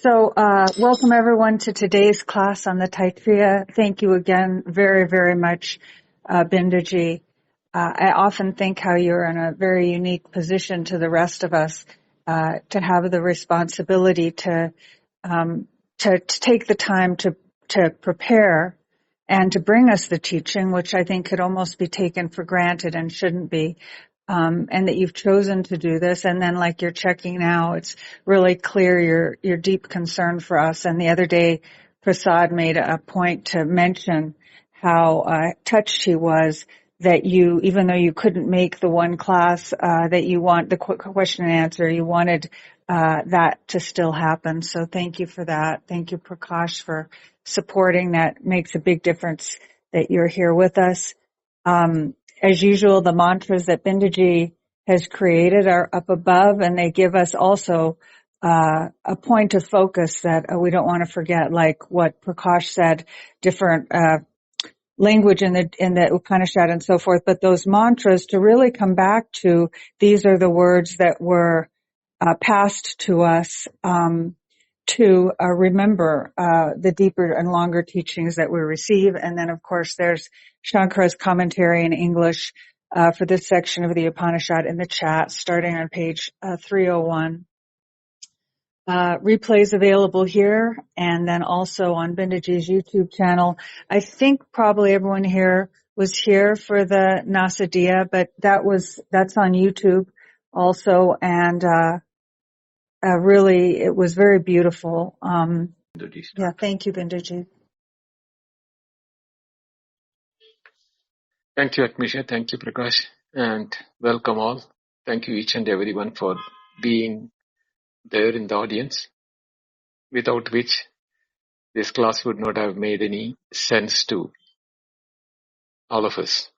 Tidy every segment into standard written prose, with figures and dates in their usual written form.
Welcome everyone to today's class on the Taitareeya. Thank you again very, very much, Bindaji. I often think how you're in a very unique position to the rest of us, to have the responsibility to take the time to prepare and to bring us the teaching, which I think could almost be taken for granted and shouldn't be. And that you've chosen to do this. And then like you're checking now, it's really clear your deep concern for us. And the other day, Prasad made a point to mention how touched he was that you, even though you couldn't make the one class, that you want the question and answer, you wanted that to still happen. So thank you for that. Thank you, Prakash, for supporting. That makes a big difference that you're here with us. As usual, the mantras that Bindaji has created are up above, and they give us also a point of focus that we don't want to forget, like what Prakash said, different language in the Upanishad and so forth. But those mantras to really come back to, these are the words that were passed to us to remember the deeper and longer teachings that we receive. And then, of course, there's Shankara's commentary in English for this section of the Upanishad in the chat, starting on page 301. Replays available here, and then also on Bindaji's YouTube channel. I think probably everyone here was here for the Nasadiya, but that's on YouTube also, and really, it was very beautiful. Yeah, thank you, Bindaji. Thank you, Atmisha. Thank you, Prakash. And welcome all. Thank you each and everyone for being there in the audience, without which this class would not have made any sense to all of us.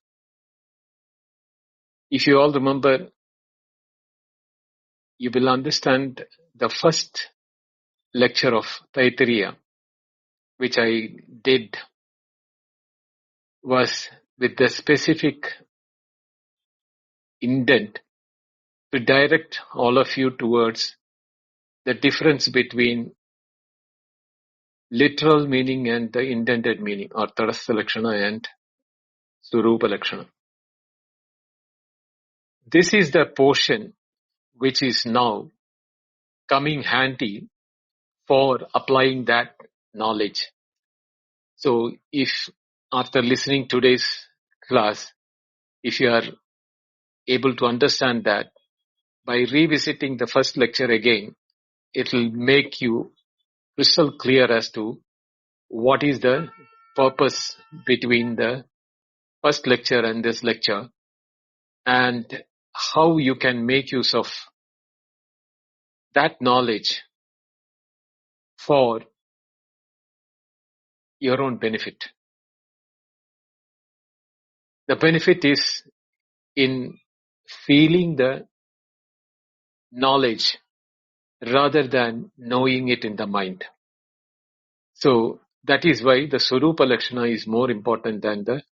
If you all remember, you will understand the first lecture of Taitareeya, which I did, was with the specific intent to direct all of you towards the difference between literal meaning and the intended meaning, or Tadastha Lakshana and Surupa Lakshana. This is the portion which is now coming handy for applying that knowledge. So if after listening to today's class, if you are able to understand that, by revisiting the first lecture again, it will make you crystal clear as to what is the purpose between the first lecture and this lecture, and how you can make use of that knowledge for your own benefit. The benefit is in feeling the knowledge rather than knowing it in the mind. So that is why the Swarupa Lakshana is more important than the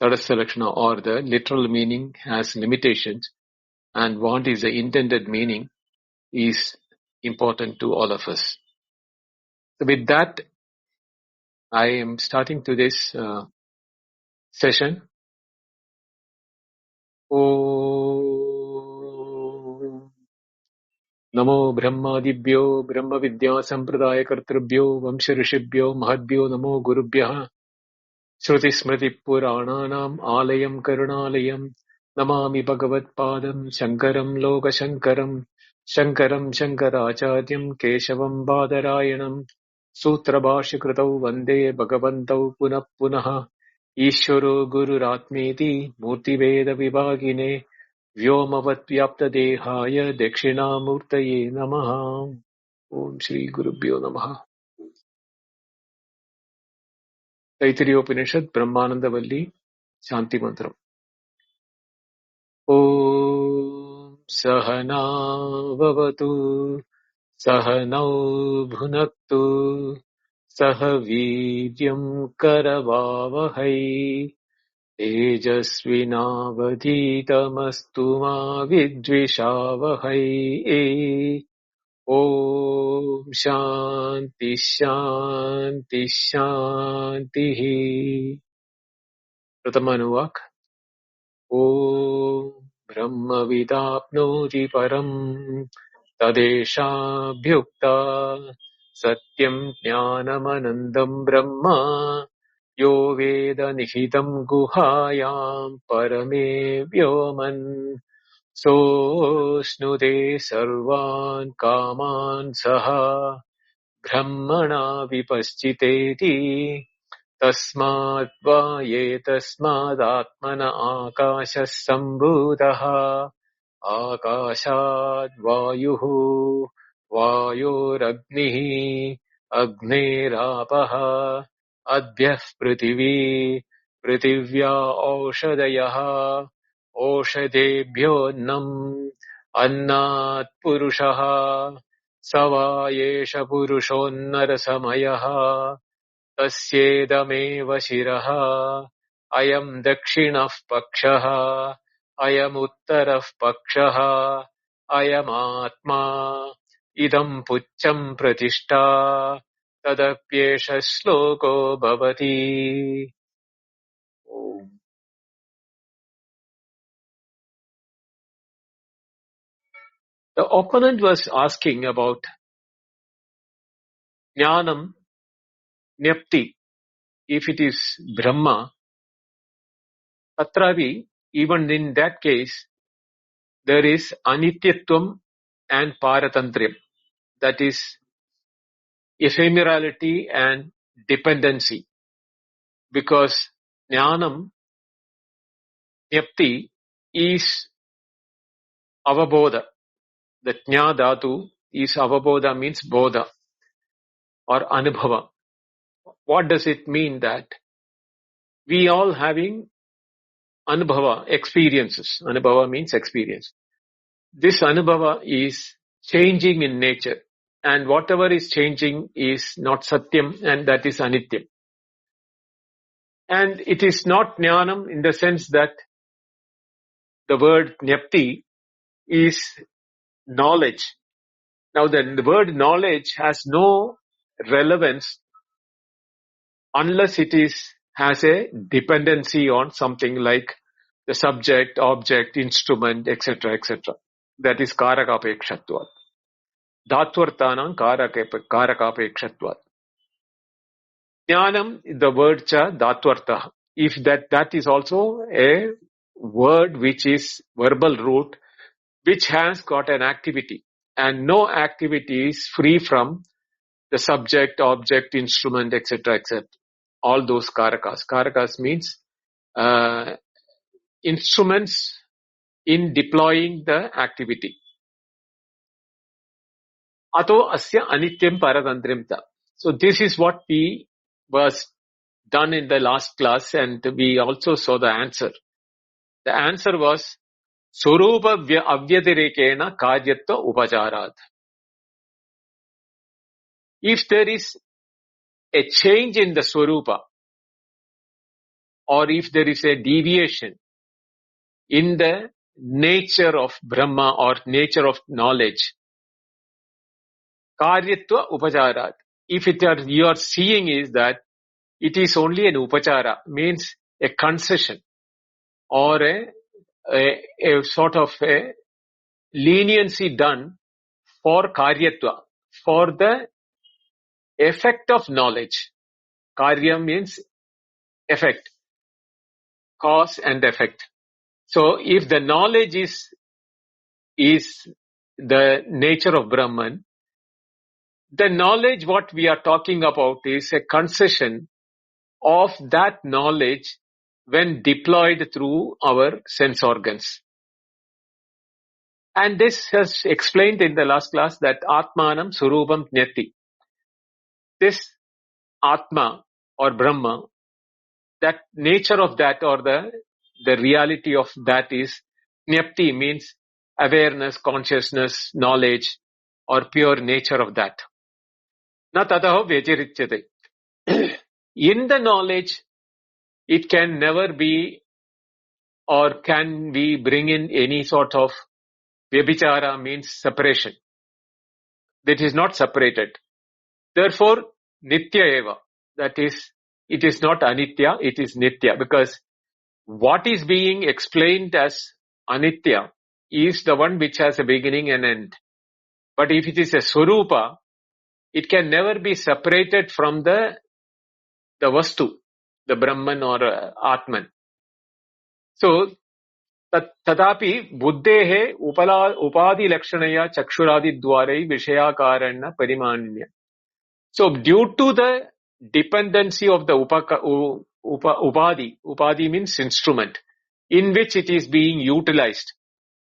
Tadastha Lakshana, or the literal meaning has limitations, and what is the intended meaning is important to all of us. So with that, I am starting today's session. Om Namo Brahmadibhyo Brahma Vidya Sampradaya Kartrabhyo Vamsha Rishibhyo Mahadbhyo Namo Gurubhyaha Shruti Smriti Purananam Alayam Karunalayam Namami Bhagavat Padam Shankaram Loka Shankaram Shankaram Shankaracharyam Keshavam Badarayanam Sutra Bhashikritau Vande Bhagavantau Punah Punaha Ishvaro Gururatmeti Murti Veda Vibhagine Vyomavat Vyapta Dehaya Dakshinamurtaye Namaha. Om Shri Gurubhyo Namaha. Taitareeya Upanishad Brahmananda Valli Shanti Mantram. Om Sahana Vavatu Sahanau Bhunaktu Sahaviryam Karavavahai Tejasvinavadhitamastu ma vidvishavahai. Om Shanti Shanti Shanti. Pratamanuvak. Om Brahma Vidapnoti Param Tadeshabhyukta Satyam Jnanamanandam Brahma Yo Veda Nihitam Guhayam Parame Vyoman Sosnude Sarvan Kaman Saha Brahmana Vipaschiteti Tasmat va ye tasmad atmana akasha sambhudaha akashad vayuhu vayoragnihi agnerapah adhyah prithvi prithivya aushadayaha aushadebhyo nam annat purushaha savayesha purushonnarasamaya तस्येदमेव शिरः अयम् दक्षिणः पक्षः अयमुत्तरः पक्षः अयमात्मा इदम् पुच्छम् प्रतिष्ठा तदप्येष श्लोको भवति. The opponent was asking about jnanam, nyapti. If it is Brahma, Tatravi, even in that case, there is anityatvam and paratantriyam. That is ephemerality and dependency. Because jnanam, nyapti, is avabodha. The jna dhatu is avabodha, means bodha or anubhava. What does it mean? That we all having anubhava, experiences. Anubhava means experience. This anubhava is changing in nature. And whatever is changing is not satyam, and that is anityam. And it is not jnanam in the sense that the word nyapti is knowledge. Now the word knowledge has no relevance unless it has a dependency on something like the subject, object, instrument, etc., etc. That is karakapekshvatvat. Dhatvartanam karakapekshvatvat. Jnanam, the word cha dhatvartah. If that is also a word which is verbal root, which has got an activity, and no activity is free from the subject, object, instrument, etc., etc. All those karakas. Karakas means instruments in deploying the activity. Ato asya anityam paratantrimta. So this is what we was done in the last class, and we also saw the answer. The answer was Swarupa avyatirekena karyatva upacharat. If there is a change in the Swarupa, or if there is a deviation in the nature of Brahma or nature of knowledge, karyatva upacharat. If you are seeing is that it is only an upachara, means a concession or a sort of a leniency done for karyatva, for the effect of knowledge. Karya means effect, cause and effect. So if the knowledge is the nature of Brahman, the knowledge what we are talking about is a concession of that knowledge when deployed through our sense organs. And this has explained in the last class that Atmanam Surupam Jnati. This Atma or Brahma, that nature of that or the reality of that is Jnapti, means awareness, consciousness, knowledge, or pure nature of that. Na tadaho vyajirityate. In the knowledge, it can never be, or can we bring in any sort of vyabhichara, means separation. that is not separated. Therefore, Nitya Eva. That is, it is not Anitya, it is Nitya. Because what is being explained as Anitya is the one which has a beginning and end. But if it is a Swarupa, it can never be separated from the Vastu, the Brahman or Atman. So, तथापि बुद्धेः उपाधिलक्षणया चक्षुरादिद्वारै विषयाकारेण परिमाण्य. So, due to the dependency of the upadhi means instrument, in which it is being utilized,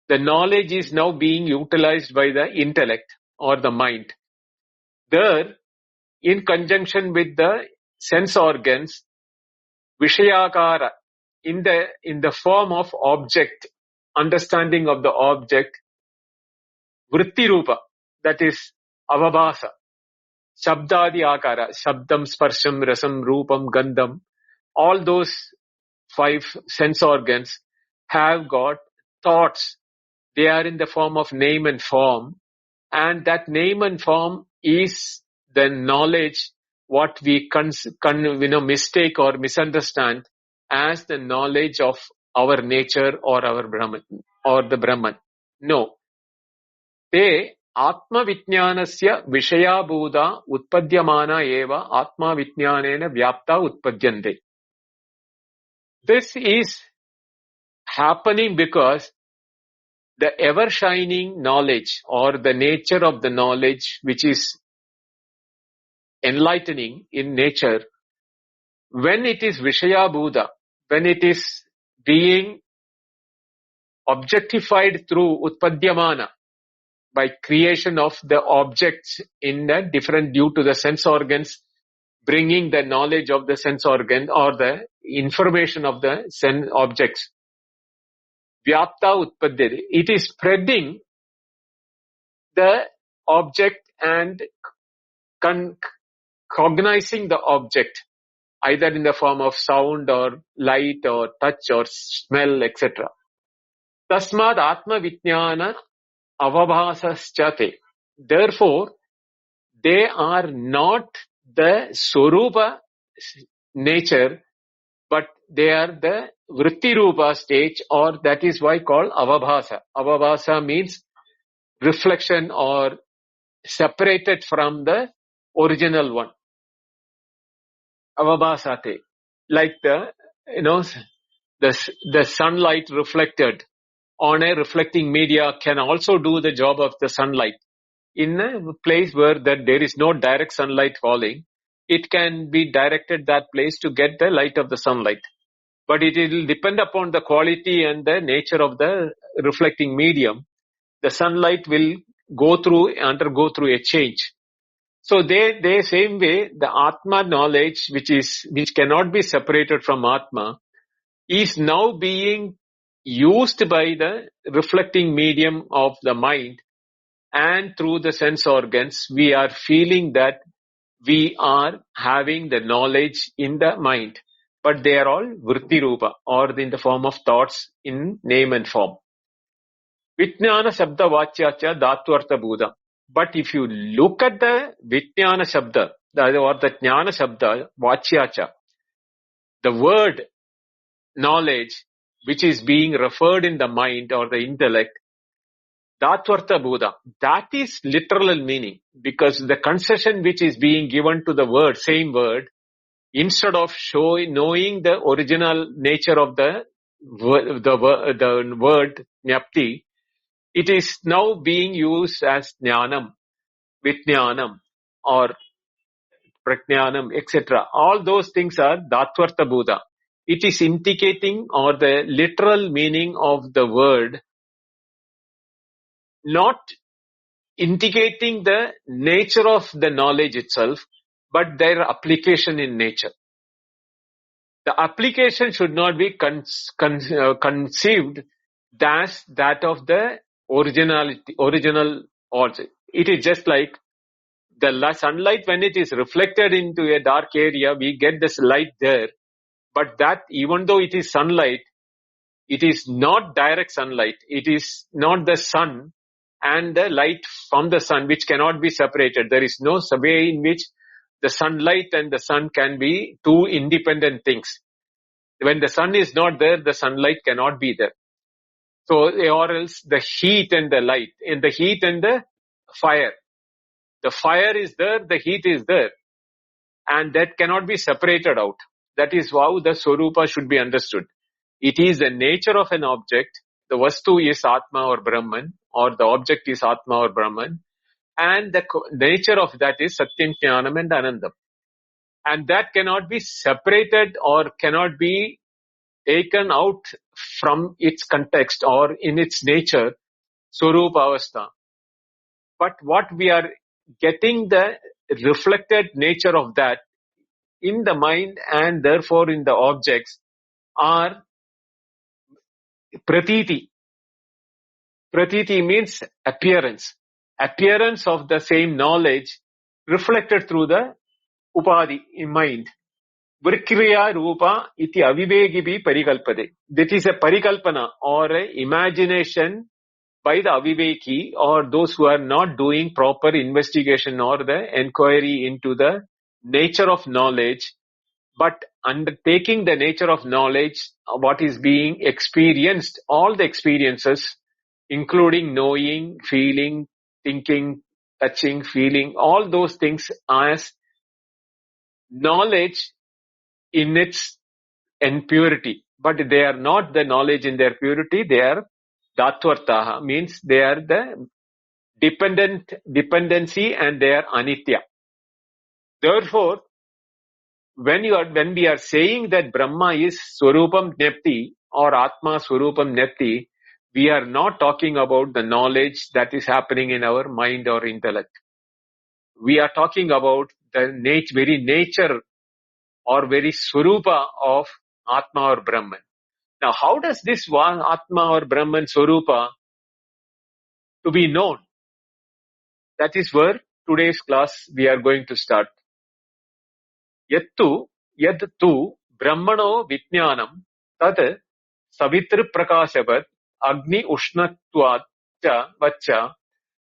the knowledge is now being utilized by the intellect or the mind. There, in conjunction with the sense organs, Vishayakara, in the form of object, understanding of the object, Vritti Rupa, that is Avabhasa, Shabdadi Akara, Shabdam, Sparsham, Rasam, Rupam, Gandham, all those 5 sense organs have got thoughts. They are in the form of name and form, and that name and form is the knowledge what we mistake or misunderstand as the knowledge of our nature or our Brahman or the Brahman. No. Te Atma Vijnanasya Vishayabhuda Utpadyamana Eva Atma Vijnanena Vyapta Utpadyante. This is happening because the ever-shining knowledge or the nature of the knowledge which is enlightening in nature, when it is Vishayabhuda, when it is being objectified through Utpadyamana, by creation of the objects in the different due to the sense organs, bringing the knowledge of the sense organ or the information of the sense objects. Vyapta Utpadyate. It is spreading the object and cognizing the object, either in the form of sound or light or touch or smell, etc. Tasmad Atma Vijnana Avabhasaschate. Therefore, they are not the Swarupa nature, but they are the Vritti Rupa stage, or that is why called Avabhasa. Avabhasa means reflection or separated from the original one. Avabhasate. Like the sunlight reflected on a reflecting media can also do the job of the sunlight. In a place where there is no direct sunlight falling, it can be directed that place to get the light of the sunlight. But it will depend upon the quality and the nature of the reflecting medium. The sunlight will undergo through a change. So they same way, the Atma knowledge, which cannot be separated from Atma, is now being used by the reflecting medium of the mind, and through the sense organs, we are feeling that we are having the knowledge in the mind. But they are all Vritti Rupa, or in the form of thoughts in name and form. Vijnana Shabda Vachyacha Dhatvartha Buddha. But if you look at the Vijnana Shabda, or the Jnana Shabda Vachyacha, the word knowledge, which is being referred in the mind or the intellect, Dhatvartha Buddha, that is literal meaning, because the concession which is being given to the word, same word, instead of knowing the original nature of the word Jnapti, it is now being used as Jnanam, Vijnanam, or Prajnanam, etc. All those things are Dhatvartha Buddha. It is indicating, or the literal meaning of the word, not indicating the nature of the knowledge itself, but their application in nature. The application should not be conceived as that of the original also. It is just like the sunlight, when it is reflected into a dark area, we get this light there, but that, even though it is sunlight, it is not direct sunlight. It is not the sun and the light from the sun, which cannot be separated. There is no way in which the sunlight and the sun can be two independent things. When the sun is not there, the sunlight cannot be there. So, or else the heat and the light, and the heat and the fire. The fire is there, the heat is there, and that cannot be separated out. That is how the Swarupa should be understood. It is the nature of an object. The Vastu is Atma or Brahman, or the object is Atma or Brahman, and the nature of that is Satyam, Jnanam and Anandam. And that cannot be separated or cannot be taken out from its context or in its nature, Swarupa Avastha. But what we are getting the reflected nature of that in the mind and therefore in the objects are pratiti. Pratiti means appearance. Appearance of the same knowledge reflected through the upadhi in mind. Vrikriya rupa iti avivegibi parikalpade. That is a parikalpana or a imagination by the aviveki or those who are not doing proper investigation or the enquiry into the nature of knowledge, but undertaking the nature of knowledge, what is being experienced, all the experiences, including knowing, feeling, thinking, touching, feeling, all those things as knowledge in its impurity. But they are not the knowledge in their purity, they are Datvartaha, means they are the dependency and they are anitya. Therefore, when we are saying that Brahma is Swarupam Jnapti or Atma Swarupam Jnapti, we are not talking about the knowledge that is happening in our mind or intellect. We are talking about the very nature or very Swarupa of Atma or Brahman. Now, how does this one Atma or Brahman Swarupa to be known? That is where today's class we are going to start. Yattu Brahmano Vijnanam Tad Savitri Prakashavat Agni Ushnatvat Vacha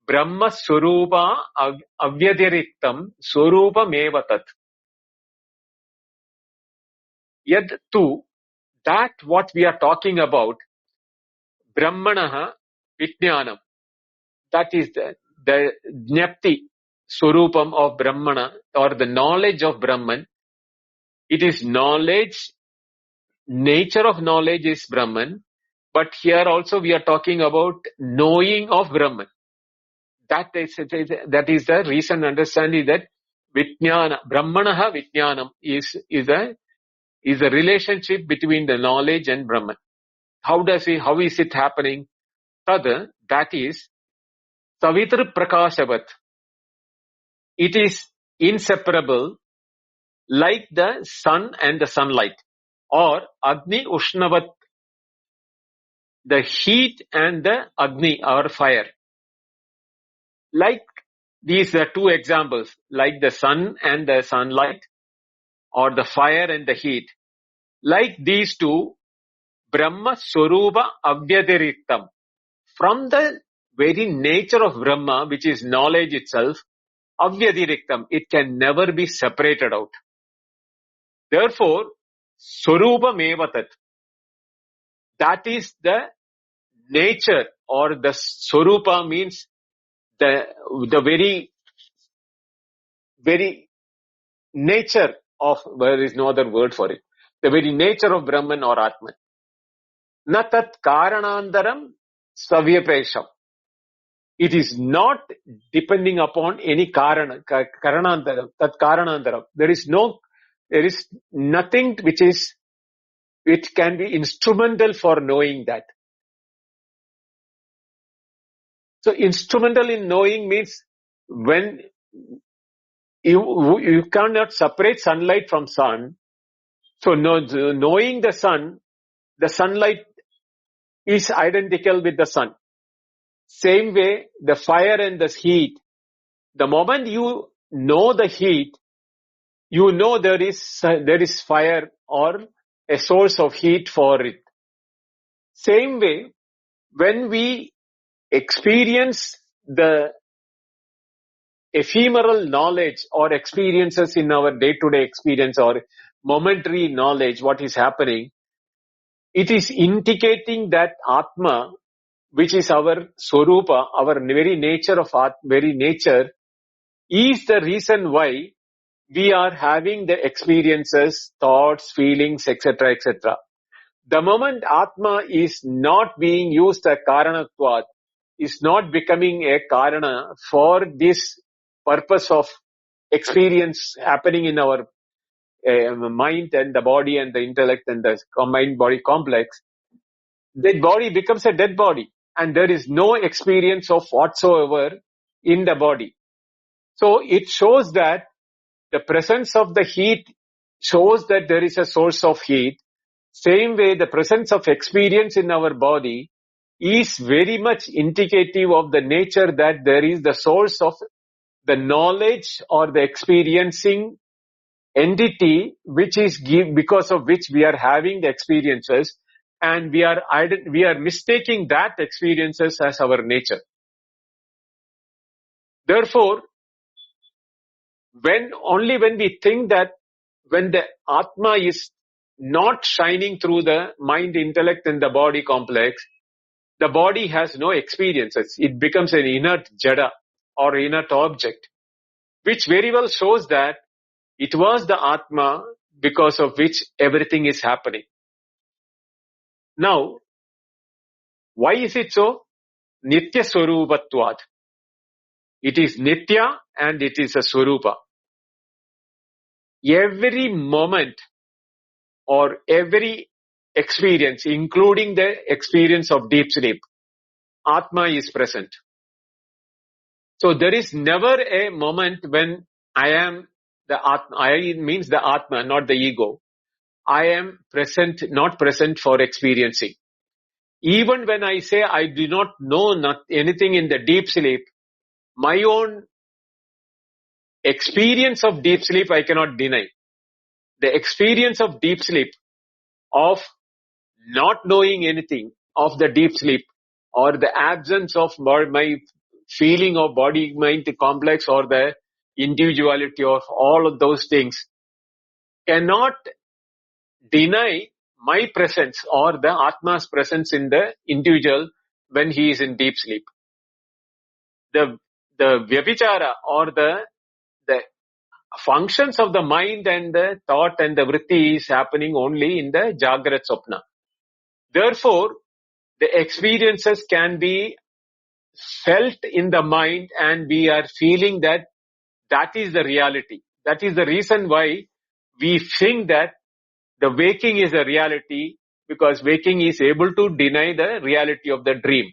Brahma Swarupa Avyadiriktam Swarupa Mevatat. Yattu, that what we are talking about, Brahmanaha Vijnanam, that is the Jnapti Swarupam of Brahmana or the knowledge of Brahman. It is knowledge, nature of knowledge is Brahman, but here also we are talking about knowing of Brahman. That is the reason understanding that Vijnana, Brahmanaha Vijnanam is a relationship between the knowledge and Brahman. How is it happening? Tad, that is Savitri Prakashavat. It is inseparable like the sun and the sunlight, or Agni Ushnavat, the heat and the Agni or fire. Like these are two examples, like the sun and the sunlight, or the fire and the heat. Like these two, Brahma Swarupa Avyadiriktam. From the very nature of Brahma, which is knowledge itself, Avyadiriktam, it can never be separated out. Therefore, Swarupa Mevatat, that is the nature or the Swarupa means the very nature of, there is no other word for it, the very nature of Brahman or Atman. Natat Karanandaram Savyapesham. It is not depending upon any Karanandaram, Tat Karanandaram. There is nothing which can be instrumental for knowing that. So instrumental in knowing means when you cannot separate sunlight from sun. So knowing the sunlight is identical with the sun. Same way, the fire and the heat. The moment you know the heat, you know there is fire or a source of heat for it. Same way, when we experience the ephemeral knowledge or experiences in our day-to-day experience or momentary knowledge, what is happening, it is indicating that Atma, which is our Swarupa, our very nature of very nature, is the reason why we are having the experiences, thoughts, feelings, etc., etc. The moment Atma is not being used as Karanatvat, is not becoming a Karana for this purpose of experience happening in our mind and the body and the intellect and the mind body complex, that body becomes a dead body and there is no experience of whatsoever in the body. So it shows that the presence of the heat shows that there is a source of heat. Same way, the presence of experience in our body is very much indicative of the nature that there is the source of the knowledge or the experiencing entity which is because of which we are having the experiences, and we are mistaking that experiences as our nature. Therefore, when we think that when the Atma is not shining through the mind, intellect and the body complex, the body has no experiences. It becomes an inert jada or inert object, which very well shows that it was the Atma because of which everything is happening. Now, why is it so? Nitya Swarupatvat. It is Nitya and it is a Swarupa. Every moment or every experience, including the experience of deep sleep, Atma is present. So there is never a moment when I am the Atma. I means the Atma, not the ego. I am present, not present for experiencing. Even when I say I do not know anything in the deep sleep, my own experience of deep sleep I cannot deny. The experience of deep sleep, of not knowing anything of the deep sleep, or the absence of my feeling of body-mind complex or the individuality of all of those things, cannot deny my presence or the Atma's presence in the individual when he is in deep sleep. The vyabhichara or the functions of the mind and the thought and the vritti is happening only in the Jagrat Swapna. Therefore, the experiences can be felt in the mind and we are feeling that is the reality. That is the reason why we think that the waking is a reality, because waking is able to deny the reality of the dream.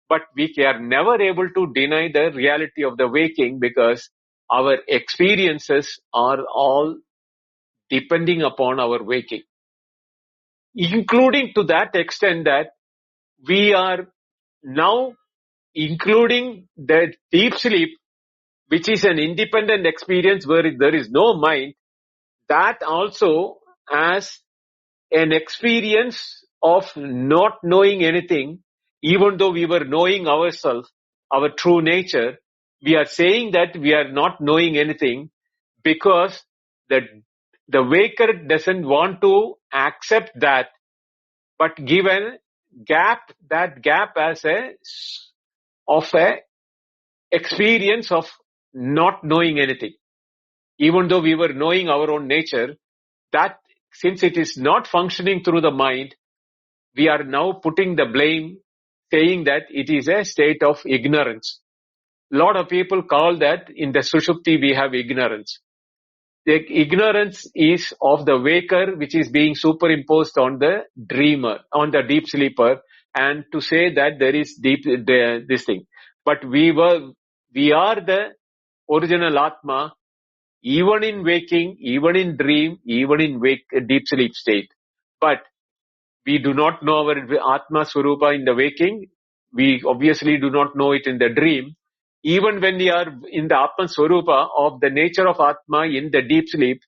But we are never able to deny the reality of the waking because our experiences are all depending upon our waking. Including to that extent that we are now including the deep sleep, which is an independent experience where there is no mind, that also as an experience of not knowing anything, even though we were knowing ourselves, our true nature, we are saying that we are not knowing anything because the waker doesn't want to accept that, but give that gap as a experience of not knowing anything. Even though we were knowing our own nature, that since it is not functioning through the mind, we are now putting the blame, saying that it is a state of ignorance. A lot of people call that in the Sushupti we have ignorance. The ignorance is of the waker which is being superimposed on the dreamer, on the deep sleeper, and to say that there is this thing. But we are the original Atma, even in waking, even in dream, even in deep sleep state. But we do not know our Atma Swarupa in the waking. We obviously do not know it in the dream. Even when we are in the Atma Swarupa of the nature of Atma in the deep sleep,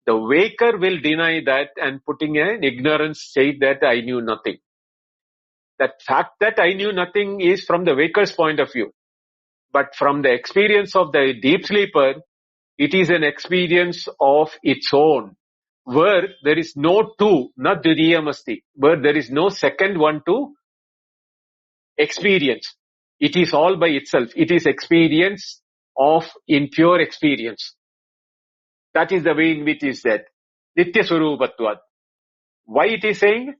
the waker will deny that and putting an ignorance state that I knew nothing. That fact that I knew nothing is from the waker's point of view. But from the experience of the deep sleeper, it is an experience of its own, where there is no two, not dviyamasti, where there is no second one to experience. It is all by itself. It is experience of in pure experience. That is the way in which is that. Nitya Surupatvat. Why it is saying?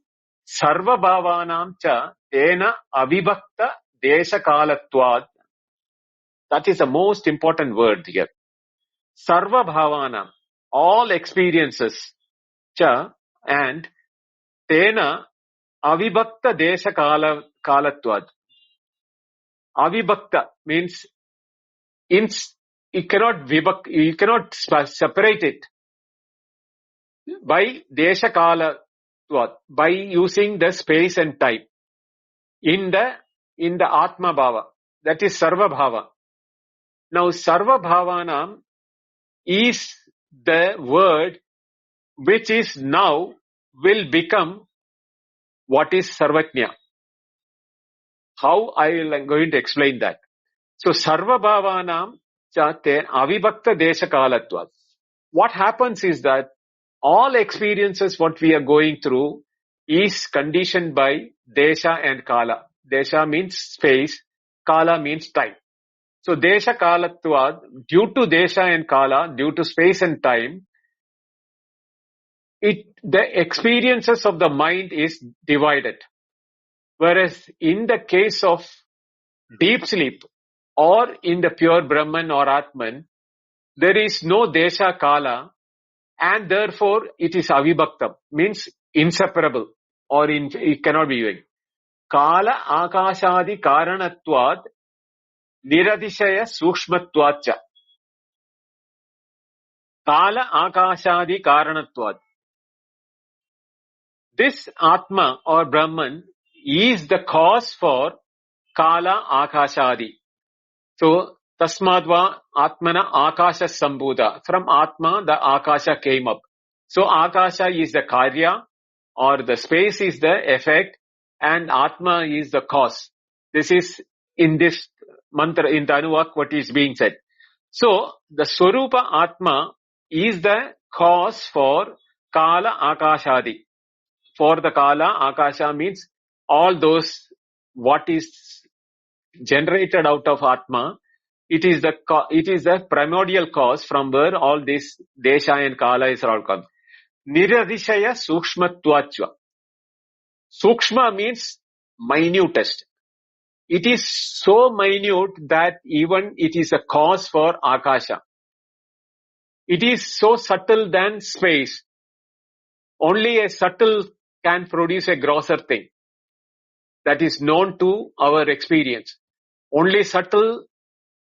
Sarva bhavanam cha tena avibhakta desha kalatvat. That is the most important word here. Sarva bhavanam, all experiences, cha, and tena avibhakta desha kalatvad. Avibhakta means you cannot separate it by desha kalatvad, by using the space and time in the atma bhava. That is sarva bhava. Now sarva bhavanam is the word which is now will become what is Sarvajna. How I am going to explain that. So sarva bhavanam chate avibhakta desha kalatvat. What happens is that all experiences what we are going through is conditioned by desha and kala. Desha means space, kala means time. So desha kalatvad, due to desha and kala, due to space and time, the experiences of the mind is divided. Whereas in the case of deep sleep or in the pure Brahman or Atman, there is no desha kala, and therefore it is avibhaktam, means inseparable, or it cannot be doing. Kala akashadi karanatvad niradishaya sukshmatvatcha. Kala akashadi karanatvad. This Atma or Brahman is the cause for Kala Akashadi. So, Tasmadva Atmana Akasha Sambhuda. From Atma, the Akasha came up. So, Akasha is the Karya, or the space is the effect, and Atma is the cause. This is in this mantra, in the Anuvak, what is being said. So, the Swarupa Atma is the cause for Kala Akashadi. For the Kala, Akasha means all those what is generated out of Atma. It is the primordial cause from where all this Desha and Kala is all come. Niradishaya Sukshmatvatva. Sukshma means minutest. It is so minute that even it is a cause for Akasha. It is so subtle than space. Only a subtle can produce a grosser thing that is known to our experience. Only subtle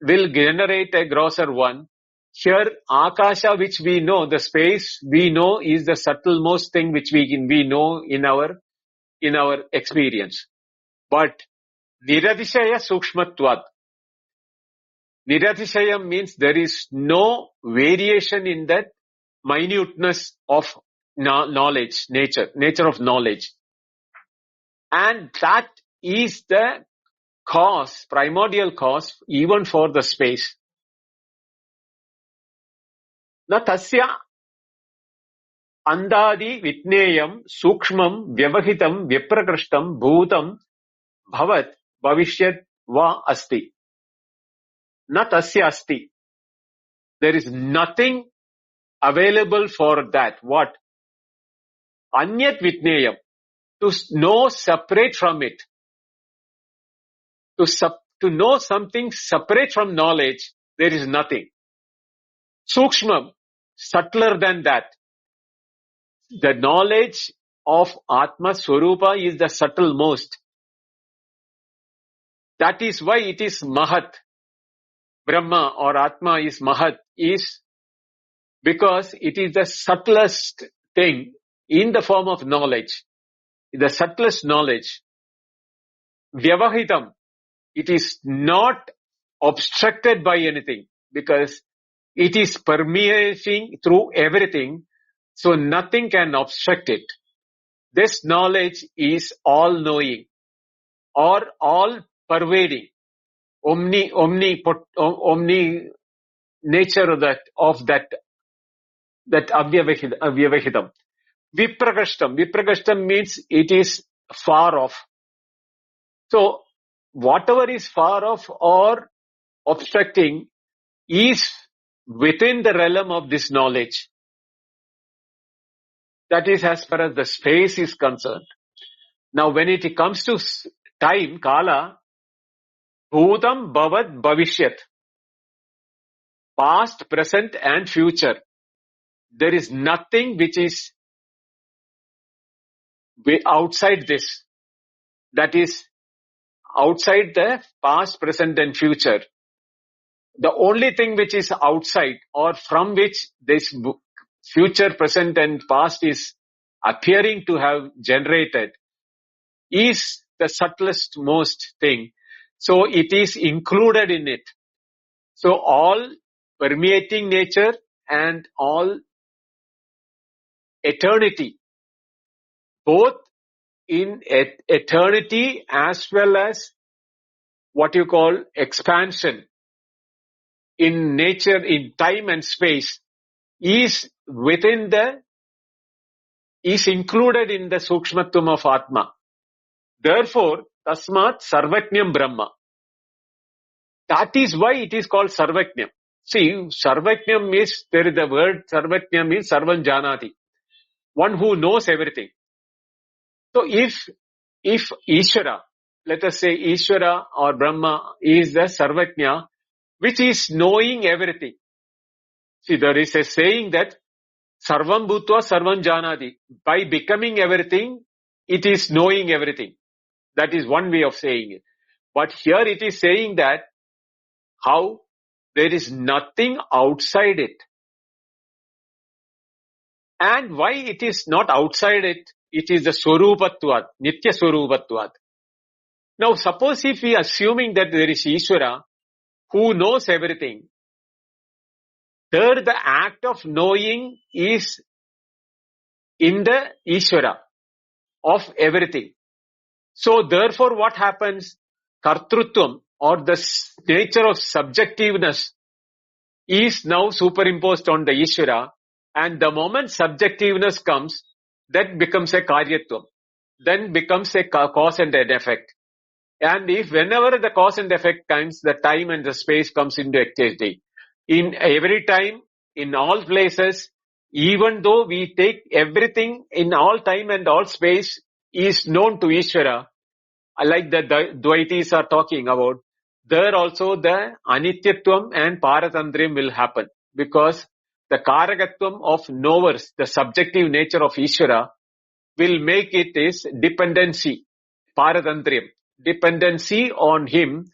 will generate a grosser one. Here, Akasha, which we know, the space we know, is the subtlemost thing which we know in our experience. But Niradishaya Sukshmatvat. Niradishaya means there is no variation in that minuteness of knowledge, nature of knowledge. And that is the cause, primordial cause, even for the space. Na tasya andadi vitneyam sukshmam vyavahitam vyaprakrishtam bhutam bhavat bhavishyat va asti. Na tasya asti. There is nothing available for that. What? Anyat vitneyam. To know separate from it. To know something separate from knowledge, there is nothing. Sukshmam, subtler than that. The knowledge of Atma Swarupa is the subtle most. That is why it is Mahat. Brahma or Atma is Mahat, is because it is the subtlest thing in the form of knowledge. The subtlest knowledge. Vyavahitam. It is not obstructed by anything because it is permeating through everything, so nothing can obstruct it. This knowledge is all-knowing. or all pervading, omni nature of that avyavahidam. Vipragashtam means it is far off. So whatever is far off or obstructing is within the realm of this knowledge. That is as far as the space is concerned. Now when it comes to time, kala, bhutam bhavat bhavishyat, past, present and future. There is nothing which is outside this. That is outside the past, present and future. The only thing which is outside or from which this future, present and past is appearing to have generated is the subtlest most thing. So it is included in it. So all permeating nature and all eternity, both in eternity as well as what you call expansion in nature, in time and space, is included in the Sukshmatvam of Atma. Therefore, Tasmat Sarvajnam Brahma. That is why it is called Sarvajnam. See, Sarvajnam is, there is the word Sarvajnam means Sarvan Janati. One who knows everything. So if Ishvara, let us say Ishvara or Brahma is the Sarvajna, which is knowing everything. See, there is a saying that Sarvam Bhutva Sarvam Janati. By becoming everything, it is knowing everything. That is one way of saying it. But here it is saying that how there is nothing outside it. And why it is not outside it? It is the Swarupatvat, Nitya Swarupatvat. Now suppose if we are assuming that there is Ishvara who knows everything, there the act of knowing is in the Ishvara of everything. So therefore what happens? Kartrutvam or the nature of subjectiveness is now superimposed on the Ishvara, and the moment subjectiveness comes, that becomes a karyatvam. Then becomes a cause and an effect. And if whenever the cause and effect comes, the time and the space comes into activity. In every time, in all places, even though we take everything in all time and all space is known to Ishvara, like the Dvaitis are talking about, there also the Anityatvam and Paratandryam will happen, because the Karagatvam of knowers, the subjective nature of Ishvara, will make it is dependency, Paratandryam, dependency on him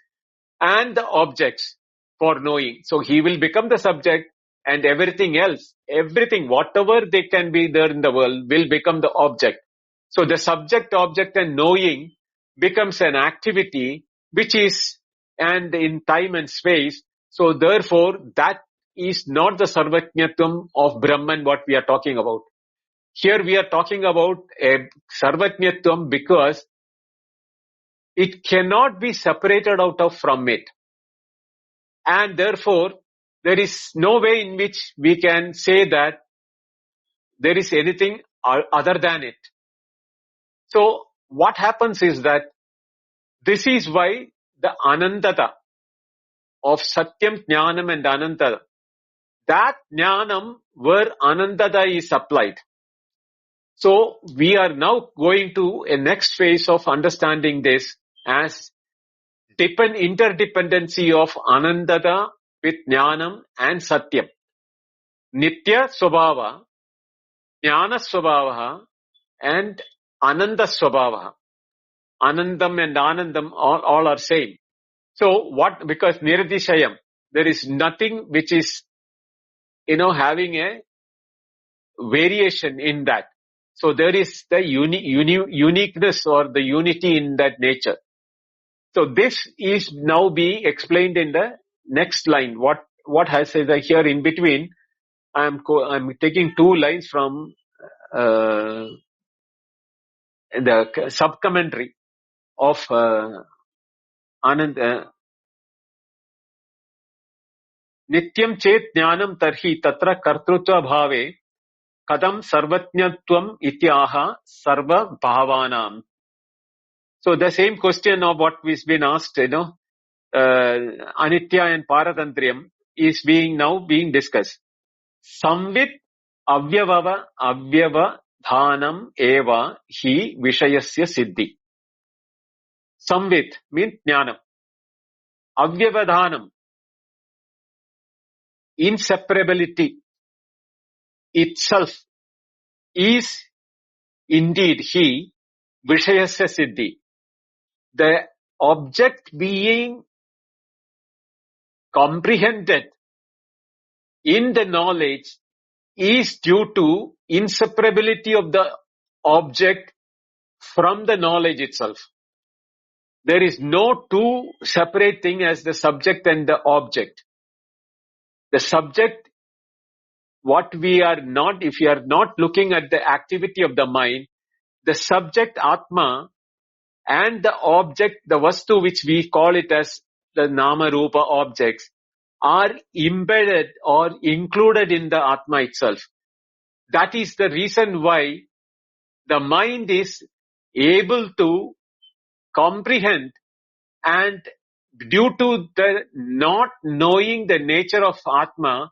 and the objects for knowing. So he will become the subject, and everything else, everything, whatever they can be there in the world, will become the object. So the subject, object and knowing becomes an activity which is, and in time and space. So therefore that is not the Sarvajnatvam of Brahman what we are talking about. Here we are talking about a Sarvajnatvam because it cannot be separated out of from it. And therefore there is no way in which we can say that there is anything other than it. So what happens is that this is why the Anantata of Satyam, Jnanam and Anantata, that Jnanam where Anantata is applied. So we are now going to a next phase of understanding this as interdependency of Anantata with Jnanam and Satyam. Nitya Swabhava, Jnana Swabhava and Ananda Swabhava. Anandam and Anandam all are same. So what, because Niradishayam, there is nothing which is, having a variation in that. So there is the uniqueness or the unity in that nature. So this is now being explained in the next line. What has said here in between, I'm taking 2 lines from the sub-commentary. of Anand. Nityam chet jnanam tarhi tatra kartrutva bhave kadam sarvatnyatvam ityaha sarva bhavanam. So the same question of what is been asked, Anitya and Paratantriyam is now being discussed. Samvit avyavava avyavadhanam eva hi vishayasya siddhi. Samvit means jnanam. Avyavadhanam, inseparability itself is indeed he vishayasya siddhi. The object being comprehended in the knowledge is due to inseparability of the object from the knowledge itself. There is no two separate thing as the subject and the object. The subject, what we are not, if we are not looking at the activity of the mind, the subject Atma and the object, the Vastu, which we call it as the Nama Rupa objects, are embedded or included in the Atma itself. That is the reason why the mind is able to comprehend, and due to the not knowing the nature of Atma,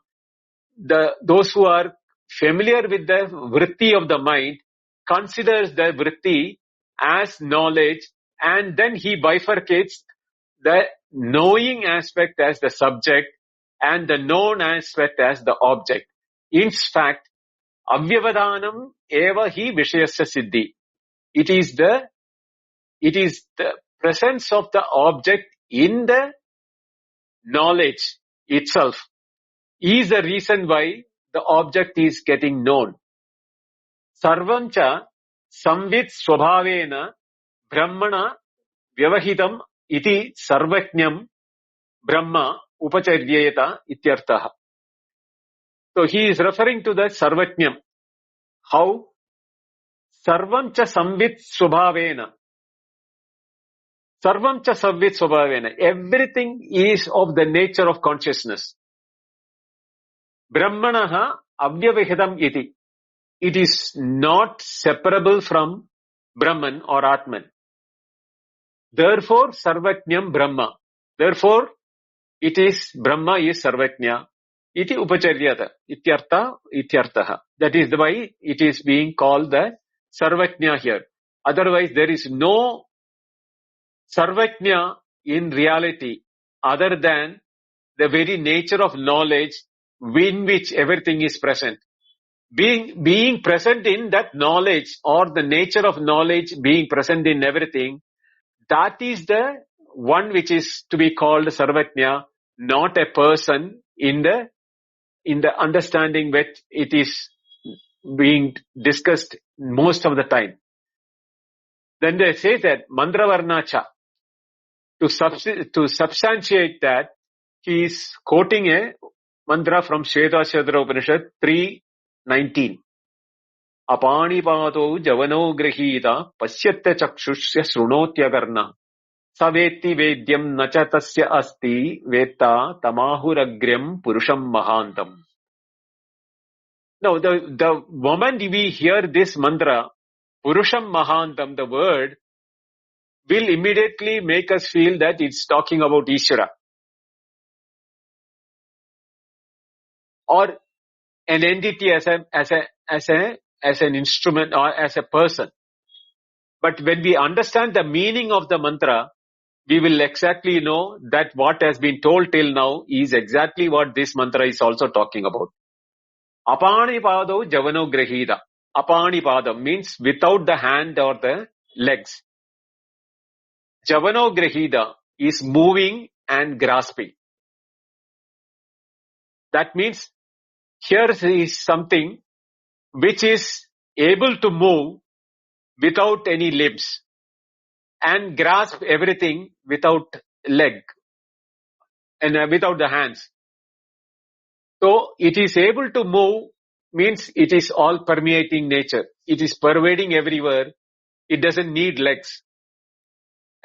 those who are familiar with the vritti of the mind considers the vritti as knowledge, and then he bifurcates the knowing aspect as the subject and the known aspect as the object. In fact, avyavadhanam eva hi vishayasya siddhi. It is the presence of the object in the knowledge itself is the reason why the object is getting known. Sarvam cha samvit swabhavena brahmana vyavahitam iti sarvajnam brahma upacharyeta ityartha. So he is referring to the sarvajnam. How? Sarvam cha samvit swabhavena. Sarvam cha samvit swabhavena. Everything is of the nature of consciousness. Brahmanaha avyavahitam iti. It is not separable from Brahman or Atman. Therefore, Sarvajnam Brahma. Therefore, it is Brahma is Sarvajna. Iti upacharyata. Ityartaha. That is why it is being called the Sarvajna here. Otherwise, there is no Sarvajna in reality other than the very nature of knowledge in which everything is present. Being present in that knowledge, or the nature of knowledge being present in everything, that is the one which is to be called Sarvajna, not a person in the understanding which it is being discussed most of the time. Then they say that Mandravarnacha, to substantiate that, he is quoting a mantra from Taitareeya Upanishad 3:19. Apanipado javano grahita pasyatya chakshusya srunotyagarna savetti vedyam nacha tasya asti vetta tamahuragryam purusham mahantam. Now, the moment we hear this mantra, purusham mahantam, the word, will immediately make us feel that it's talking about Ishvara, or an entity as an instrument or as a person. But when we understand the meaning of the mantra, we will exactly know that what has been told till now is exactly what this mantra is also talking about. Apanipado javano grahida. Apanipadam means without the hand or the legs. Javano grahida is moving and grasping. That means here is something which is able to move without any limbs and grasp everything without leg and without the hands. So it is able to move means it is all permeating nature. It is pervading everywhere. It doesn't need legs.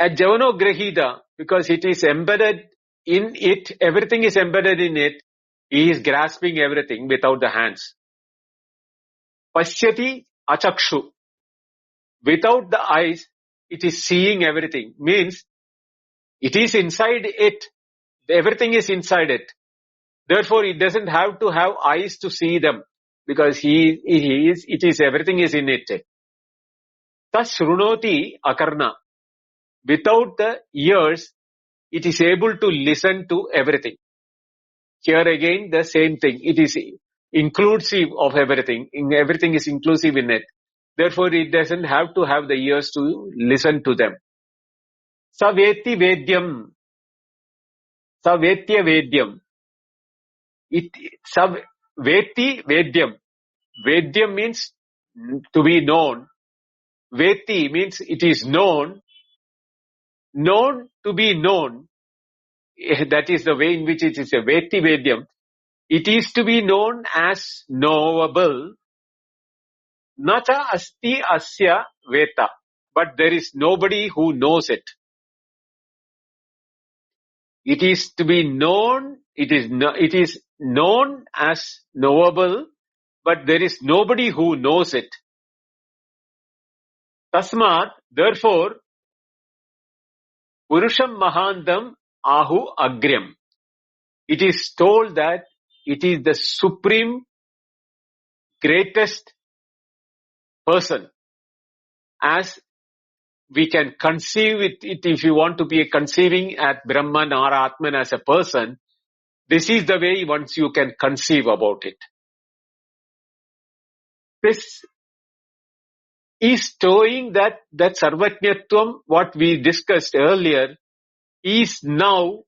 A Javanograhita, because it is embedded in it, everything is embedded in it, he is grasping everything without the hands. Pashyati achakshu, without the eyes, it is seeing everything. Means, it is inside it. Everything is inside it. Therefore, it doesn't have to have eyes to see them, because everything is in it. Tas shrunoti akarna. Without the ears, it is able to listen to everything. Here again, the same thing. It is inclusive of everything. Everything is inclusive in it. Therefore, it doesn't have to have the ears to listen to them. Saveti vedyam. Savetya vedyam. Veti vedyam. Vedyam means to be known. Veti means it is known. Known to be known. That is the way in which it is a Veti vedyam. It is to be known as knowable. Nacha asti asya veta. But there is nobody who knows it. It is to be known. It is known as knowable, but there is nobody who knows it. Tasmat, therefore, Purusham Mahandam Ahu Agryam. It is told that it is the supreme, greatest person. As we can conceive it, if you want to be conceiving at Brahman or Atman as a person, this is the way once you can conceive about it. This is showing that Sarvajnatvam, what we discussed earlier, is now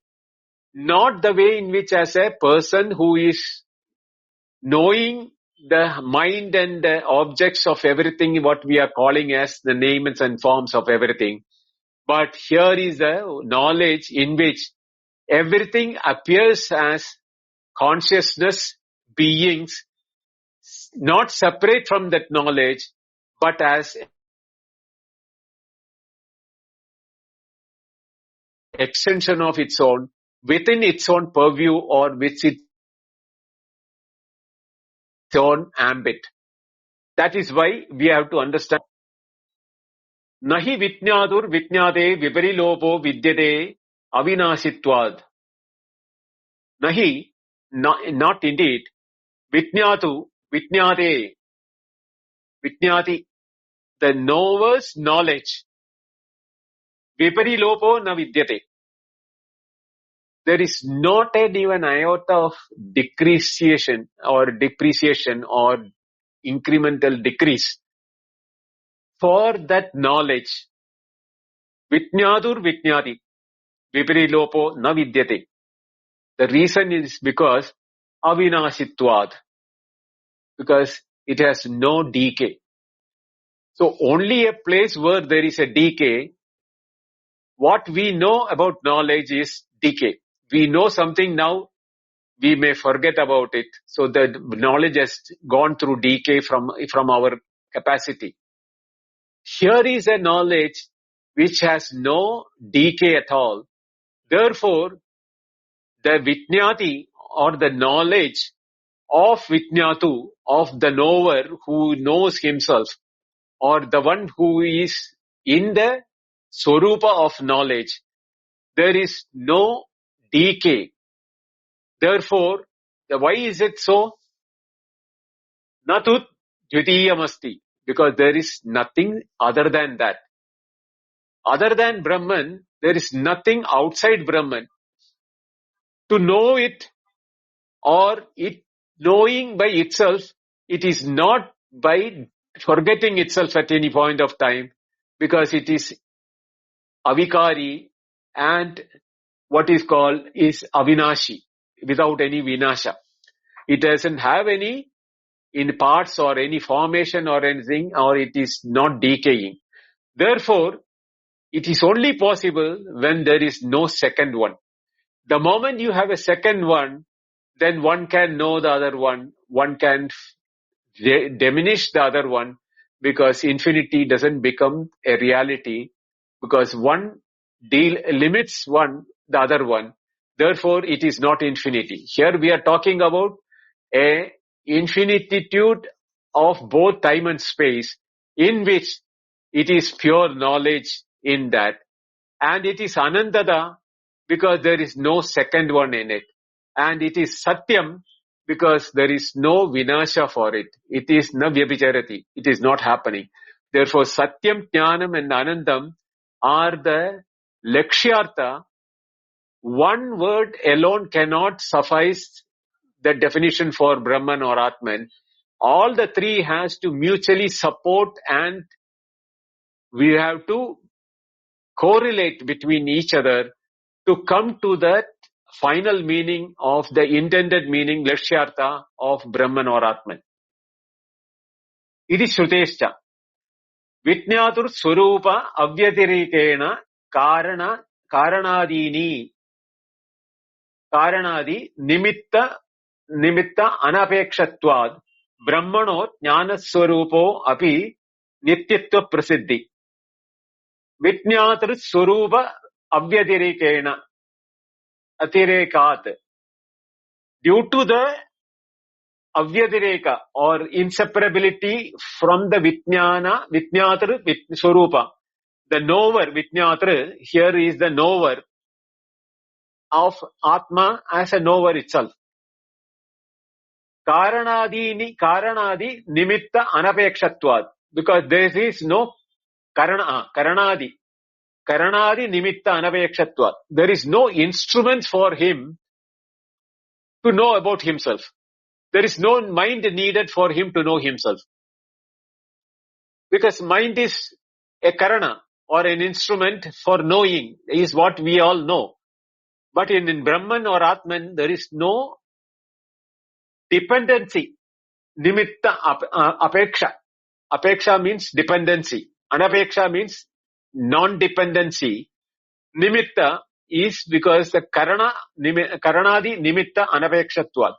not the way in which as a person who is knowing the mind and the objects of everything, what we are calling as the names and forms of everything. But here is the knowledge in which everything appears as consciousness, beings, not separate from that knowledge, but as extension of its own, within its own purview or with its own ambit. That is why we have to understand. Nahi vitnyadur vitnyade viparilopo vidyate avinashitvad. Nahi, not indeed. Vitnyatu, vitnyade, vitnyati, the knower's knowledge. Viparilopo na vidyate. There is not even iota of depreciation or incremental decrease for that knowledge. Vitnyadur vitnyati, viparilopo na vidyate. The reason is because avinashitvad, because it has no decay. So only a place where there is a decay, what we know about knowledge is decay. We know something now, we may forget about it. So the knowledge has gone through decay from our capacity. Here is a knowledge which has no decay at all. Therefore, the vitnyati or the knowledge of vitnyatu, of the knower who knows himself, or the one who is in the swarupa of knowledge, there is no decay. Therefore, why is it so? Natut dvitiyamasti, because there is nothing other than that. Other than Brahman, there is nothing outside Brahman. To know it or it knowing by itself, it is not by forgetting itself at any point of time, because it is avikari and what is called is avinashi, without any vinasha. It doesn't have any in parts or any formation or anything, or it is not decaying. Therefore, it is only possible when there is no second one. The moment you have a second one, then one can know the other one can diminish the other one, because infinity doesn't become a reality, because one limits one, the other one. Therefore, it is not infinity. Here we are talking about a infinitude of both time and space, in which it is pure knowledge in that. And it is Anandada because there is no second one in it. And it is Satyam because there is no Vinasha for it. It is na vyabhicharati. It is not happening. Therefore, Satyam, Jnanam and Anandam are the Lakshyartha. One word alone cannot suffice the definition for Brahman or Atman. All the three has to mutually support, and we have to correlate between each other to come to that final meaning of the intended meaning, Lakshyartha of Brahman or Atman. Iti Shrutescha. Vijñātur Swarupa Avyatirikena Karanadini Karanadi Nimitta Anapekshatvad Brahmano Jnanaswarupo Api Nityatva Prasiddhi. Vijñātur Swarupa Avyatirikena Atirekat. Due to the Avyatireka or inseparability from the Vijñātara Swarupa. The knower, Vijñātara, here is the knower of Atma as a knower itself. Karanadi Nimitta Anapekshatvad. Because there is no Karanadi Nimitta Anapekshatvad. There is no instrument for him to know about himself. There is no mind needed for him to know himself. Because mind is a karana or an instrument for knowing, is what we all know. But in Brahman or Atman, there is no dependency. Nimitta apeksha. Apeksha means dependency. Anapeksha means non-dependency. Nimitta is because the karanadi nimitta anapekshatvad.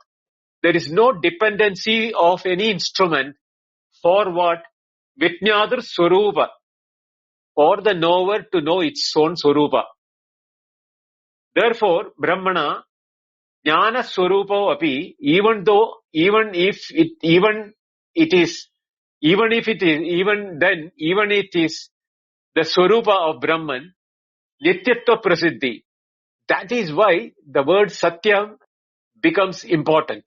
There is no dependency of any instrument for what? Vijñātur Swarupa. For the knower to know its own Swarupa. Therefore, Brahmana, Jnana Swarupa api, even if it is the Swarupa of Brahman, Nityatva Prasiddhi. That is why the word Satyam becomes important.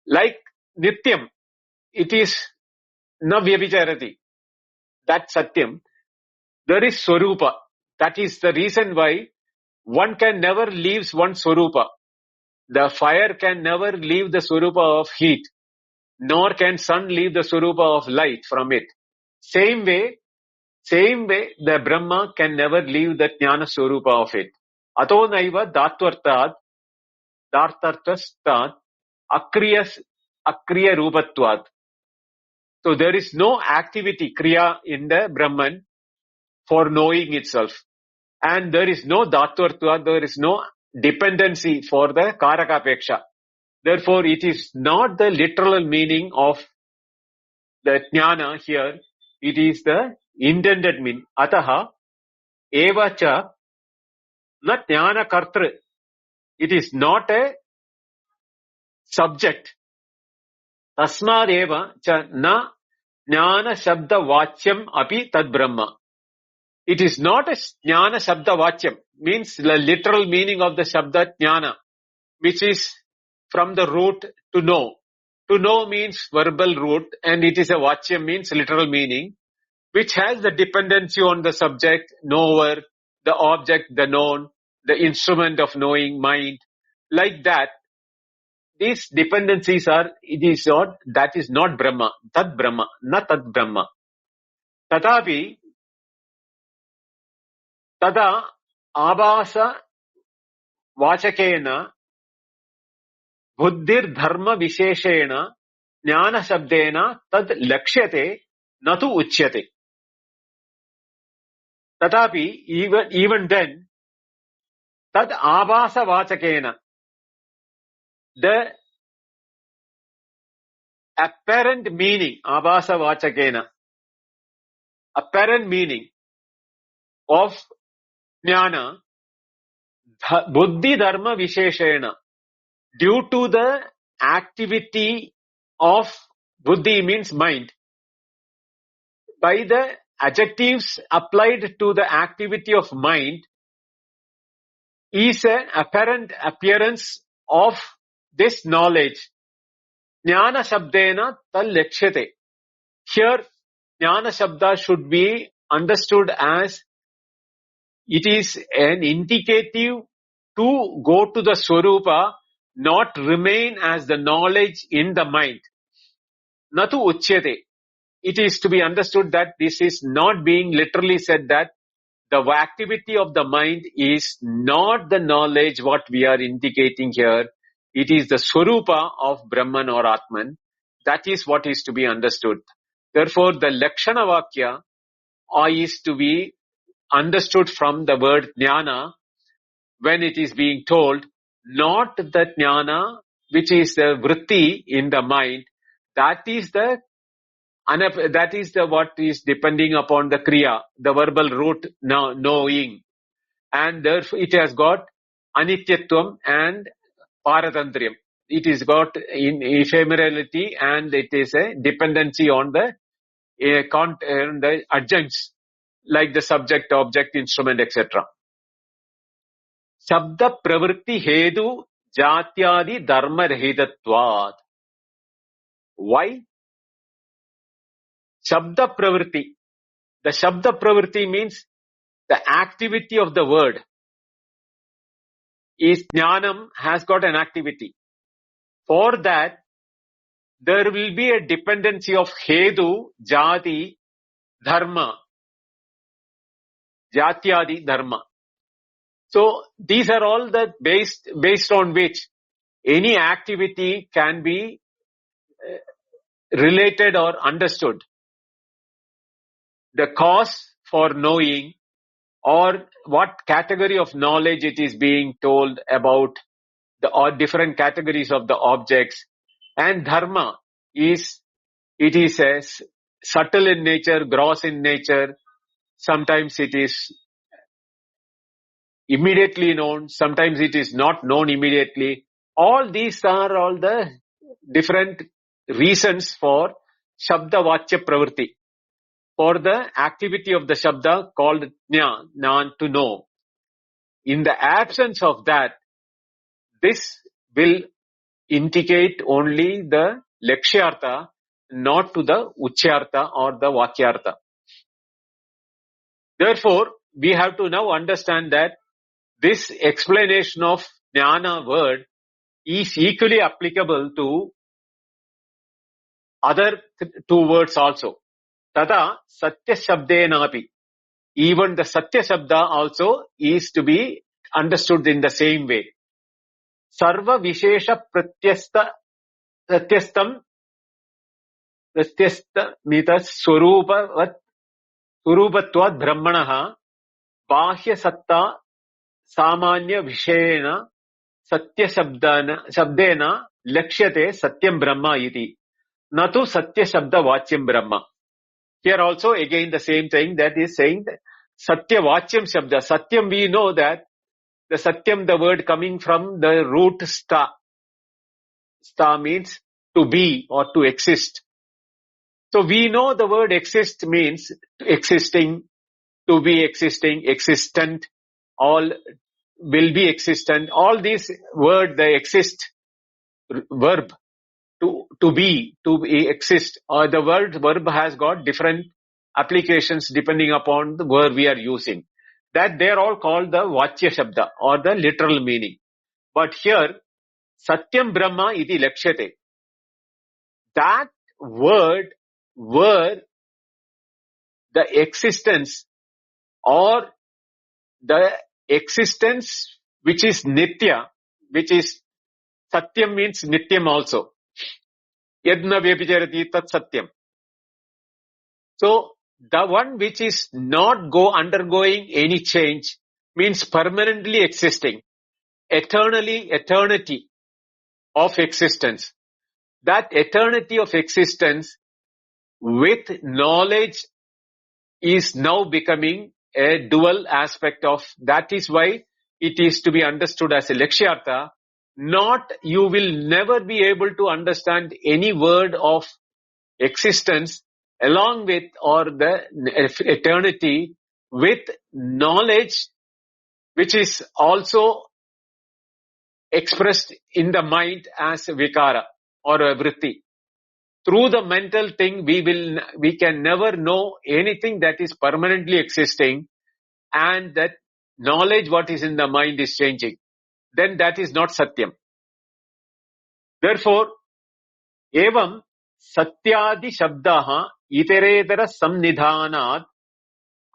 Like Nityam, it is na vyabhicharati. That Satyam. There is Swarupa. That is the reason why one can never leave one Swarupa. The fire can never leave the Swarupa of heat, nor can sun leave the Swarupa of light from it. Same way, the Brahma can never leave the Jnana Swarupa of it. Ato naiva Datvartad, Dartartastat, Akriya Rupatvad. So there is no activity, Kriya, in the Brahman for knowing itself. And there is no Datvartvad, there is no dependency for the Karakapeksha. Therefore, it is not the literal meaning of the Jnana here. It is the intended meaning. Ataha, evacha, na Jnana Kartra. It is not a subject. Tasmad eva cha na Jnana Shabda Vachyam api tad Brahma. It is not a Jnana Shabda Vachyam, means the literal meaning of the Shabda Jnana, which is from the root to know. To know means verbal root, and it is a Vachyam means literal meaning, which has the dependency on the subject, knower, the object, the known, the instrument of knowing, mind. Like that, these dependencies that is not Brahma, Tad Brahma, not Tad Brahma. Tatapi, Tada Abhasa Vachakena Buddhir Dharma Visheshena Jnana Shabdena Tad Lakshyate Natu Uchyate. Tatapi, even then, Tad Abhasa Vachakena, the apparent meaning, Abhasa Vachakena, apparent meaning of jnana, buddhi dharma visheshena, due to the activity of buddhi means mind, by the adjectives applied to the activity of mind, is an apparent appearance of this knowledge. Jnana shabdena tal lakshate. Here, jnana shabda should be understood as it is an indicative to go to the swarupa, not remain as the knowledge in the mind. Natu uchyate. It is to be understood that this is not being literally said that the activity of the mind is not the knowledge what we are indicating here. It is the swarupa of Brahman or Atman. That is what is to be understood. Therefore, the Lakshana Vakya is to be understood from the word jnana when it is being told, not the jnana which is the vritti in the mind. That is the what is depending upon the kriya, the verbal root knowing. And therefore it has got anityatvam and paratantriyam. It is got in ephemerality and it is a dependency on the adjuncts like the subject, object, instrument, etc. Shabda pravritti hedu jatyadi dharma rahitatvad. Why? Shabda pravritti. The Shabda pravritti means the activity of the word. Is jnanam has got an activity. For that, there will be a dependency of hedu, jati, dharma, jatyadi dharma. So these are all the based on which any activity can be related or understood. The cause for knowing or what category of knowledge it is being told about the different categories of the objects, and dharma is a subtle in nature, gross in nature. Sometimes it is immediately known, sometimes it is not known immediately. All these are all the different reasons for Shabda Vachya Pravritti, for the activity of the Shabda called Jnana, to know. In the absence of that, this will indicate only the Lakshyartha, not to the Uchyartha or the Vakyartha. Therefore, we have to now understand that this explanation of Jnana word is equally applicable to other two words also. Tada Satya Shabdenapi. Even the Satya Shabda also is to be understood in the same way. Sarva Vishesha Pratyastam mitas Swarupatvad Brahmanaha Bahya Satta Samanya Vishena Satya Shabdena Lakshyate Satyam Brahma iti. Natu Satya Shabda Vachyam Brahma. Here also again the same thing, that is saying that Satya Vachyam Shabda. Satyam, we know that the Satyam, the word coming from the root sta. Sta means to be or to exist. So we know the word exist means existing, to be existing, existent, all will be existent. All these word, the exist verb, to be, exist, or the word verb has got different applications depending upon the word we are using. That they are all called the Vachya Shabda or the literal meaning. But here, Satyam Brahma iti Lakshyate. That word where the existence or the existence which is Nitya, which is Satyam means Nityam also. Yadna vyabhicharati tat Satyam. So, the one which is not undergoing any change means permanently existing, eternity of existence. That eternity of existence with knowledge is now becoming a dual aspect of, that is why it is to be understood as a Lakshyartha. Not, you will never be able to understand any word of existence along with or the eternity with knowledge which is also expressed in the mind as vikara or a vritti. Through the mental thing, we can never know anything that is permanently existing, and that knowledge what is in the mind is changing. Then that is not satyam. Therefore, evam satyadi shabdaha iteretara samnidhanat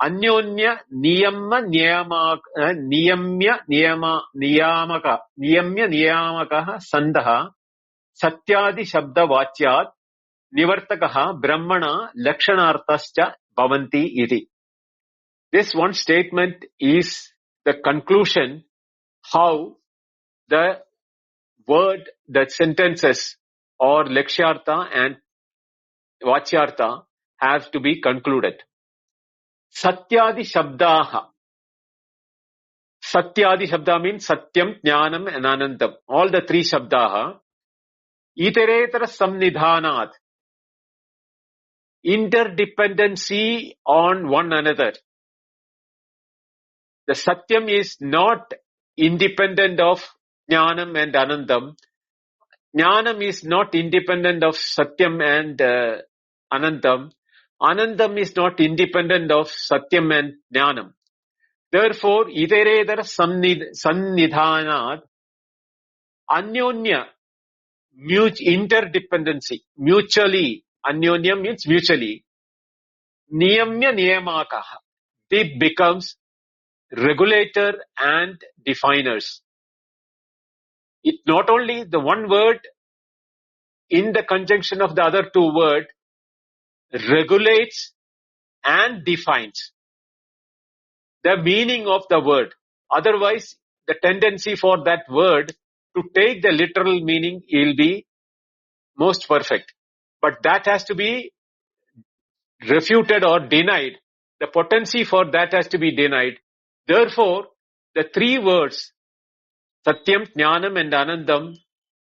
अन्योन्य नियम्य नियामकः सन्दः सत्यादि शब्द वाच्यात् निवर्तकः ब्रह्मणा लक्षणार्थश्च भवन्ति इति. This one statement is the conclusion how the word, the sentences or lakshyartha and vachyartha have to be concluded. Satyadi shabdaha. Satyadi shabda means satyam, jnanam and anandam. All the three shabdaha. Iteretara samnidhanat. Interdependency on one another. The satyam is not independent of jnanam and anandam. Jnanam is not independent of satyam and anandam. Anandam is not independent of satyam and jnanam. Therefore, iteretara sannidhanat, anyonya, interdependency, mutually, anyonya means mutually, niyamya niyamakaha, it becomes regulator and definers. It not only the one word in the conjunction of the other two words regulates and defines the meaning of the word. Otherwise, the tendency for that word to take the literal meaning will be most perfect. But that has to be refuted or denied. The potency for that has to be denied. Therefore, the three words, Satyam, Jnanam and Anandam,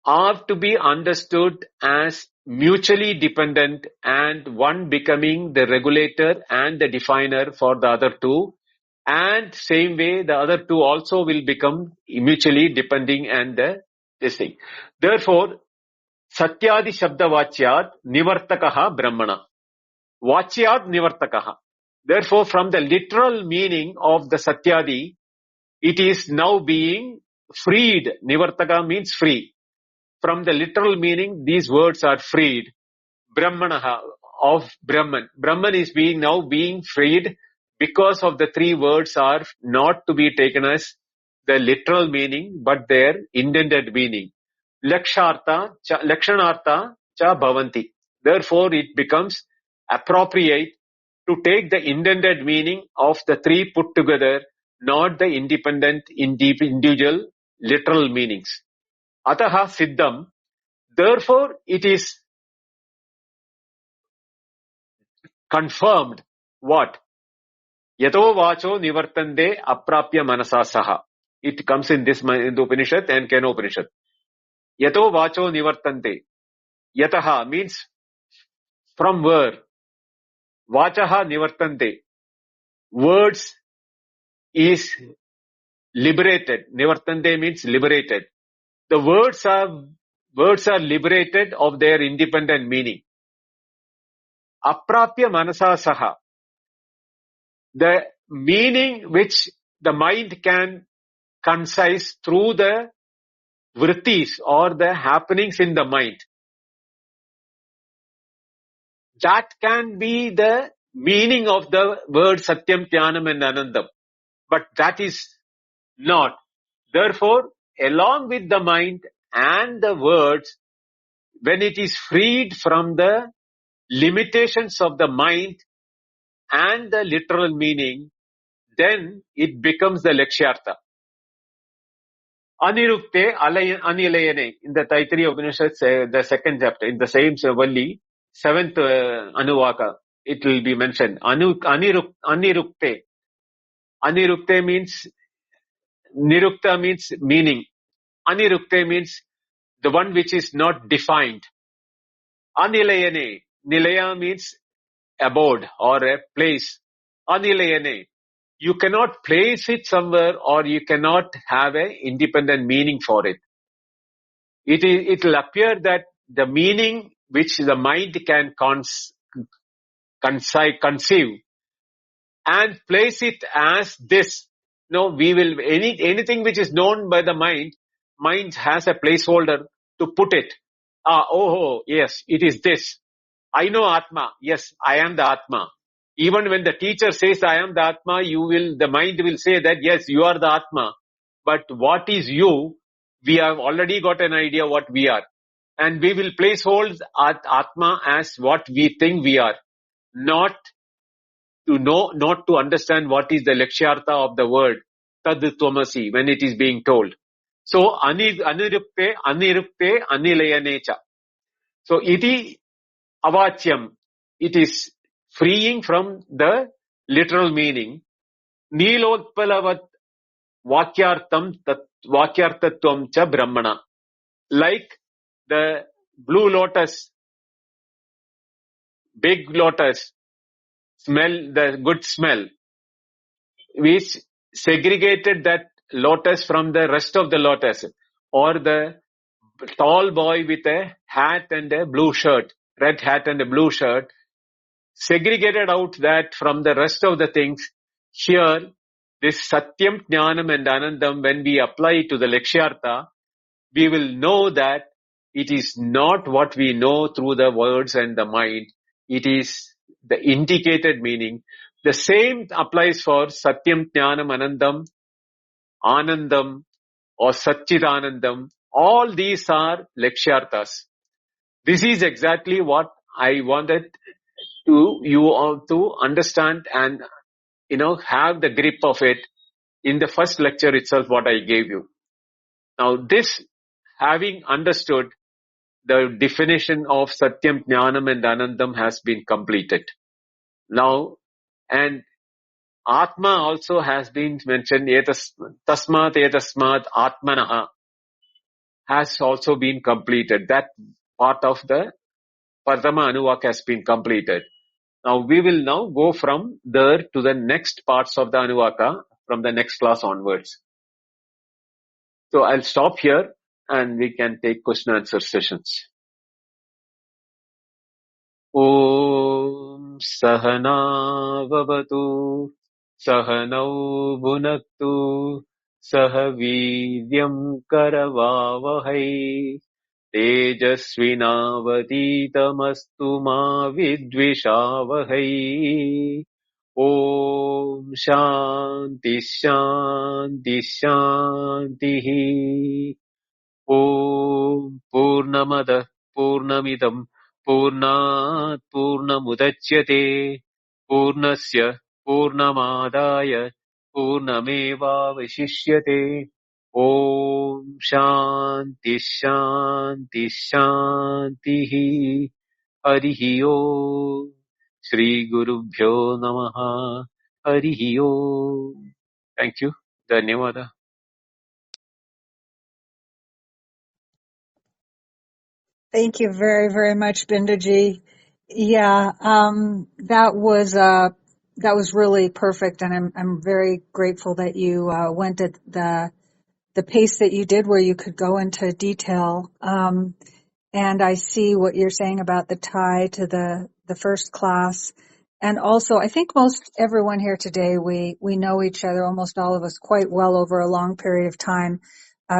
are to be understood as mutually dependent and one becoming the regulator and the definer for the other two. And same way, the other two also will become mutually depending and this thing. Therefore, Satyadi Shabda Vachyat Nivartakaha Brahmana. Vachyat Nivartakaha. Therefore, from the literal meaning of the Satyadi, it is now being freed. Nivartaka means free. From the literal meaning, these words are freed. Brahmanaha, of Brahman. Brahman is now being freed because of the three words are not to be taken as the literal meaning, but their intended meaning. Lakshanartha cha bhavanti. Therefore, it becomes appropriate to take the intended meaning of the three put together, not the independent, individual, literal meanings. Ataha siddham. Therefore, it is confirmed what? Yato vacho nivartande aprapya manasa saha. It comes in this in the Upanishad and Kena Upanishad. Yato vacho nivartande. Yataha means from where? Vachaha nivartande. Words is liberated. Nivartande means liberated. The words are liberated of their independent meaning. Aprapya manasa saha. The meaning which the mind can concise through the vrittis or the happenings in the mind. That can be the meaning of the word Satyam, Jnanam and Anandam. But that is not. Therefore, along with the mind and the words, when it is freed from the limitations of the mind and the literal meaning, then it becomes the Lakshyartha. Anirukte anilayane. In the Taitareeya Upanishad, the second chapter, in the same Valli, 7th Anuvaka, it will be mentioned. Anirukte. Anirukte means, nirukta means meaning. Anirukte means the one which is not defined. Anilayane, nilaya means abode or a place. Anilayane, you cannot place it somewhere or you cannot have an independent meaning for it. It will appear that the meaning which the mind can conceive and place it as this. No, we will, anything which is known by the mind has a placeholder to put it. Yes, it is this. I know Atma. Yes, I am the Atma. Even when the teacher says I am the Atma, the mind will say that yes, you are the Atma. But what is you? We have already got an idea what we are. And we will place hold at Atma as what we think we are. Not to understand what is the lakshyartha of the word, tad tvamasi, when it is being told. So, anirukte, anilayanecha. So, iti avachyam, it is freeing from the literal meaning. Nilotpalavat vakyartatvam cha brahmana. Like the blue lotus, big lotus, the good smell, which segregated that lotus from the rest of the lotus, or the tall boy with a hat and a blue shirt, red hat and a blue shirt, segregated out that from the rest of the things. Here, this Satyam, Jnanam and Anandam, when we apply it to the Lakshyartha, we will know that it is not what we know through the words and the mind. It is the indicated meaning. The same applies for Satyam, Jnanam, Anandam, Anandam or Satchidanandam. All these are Lakshyarthas. This is exactly what I wanted you all to understand and, have the grip of it in the first lecture itself, what I gave you. Now this, having understood the definition of Satyam, Jnanam and Anandam has been completed. Now, and Atma also has been mentioned, Tasmat Etasmat Atmanaha has also been completed. That part of the Pradama Anuvak has been completed. Now we will now go from there to the next parts of the Anuvaka from the next class onwards. So I'll stop here and we can take question answer sessions. Om Sahana Vavatu Sahanau Bhunaktu Sahavidyam Karavavahai Tejasvinavaditamastu ma vidvishavahai. Om Shanti Shanti Shanti. Om Purnamada Purnamidam Purnat Purnamudachyate Purnasya Purnamadaya Purnameva Vashishyate. Om Shanti Shanti Shanti. Harihi Om. Shri Gurubhyo Namaha. Harihi Om. Thank you. Dhanyavada. Thank you very, very much, Binduji. Yeah, that was really perfect, and I'm very grateful that you went at the pace that you did, where you could go into detail. And I see what you're saying about the tie to the first class. And also, I think most everyone here today, we know each other, almost all of us, quite well over a long period of time.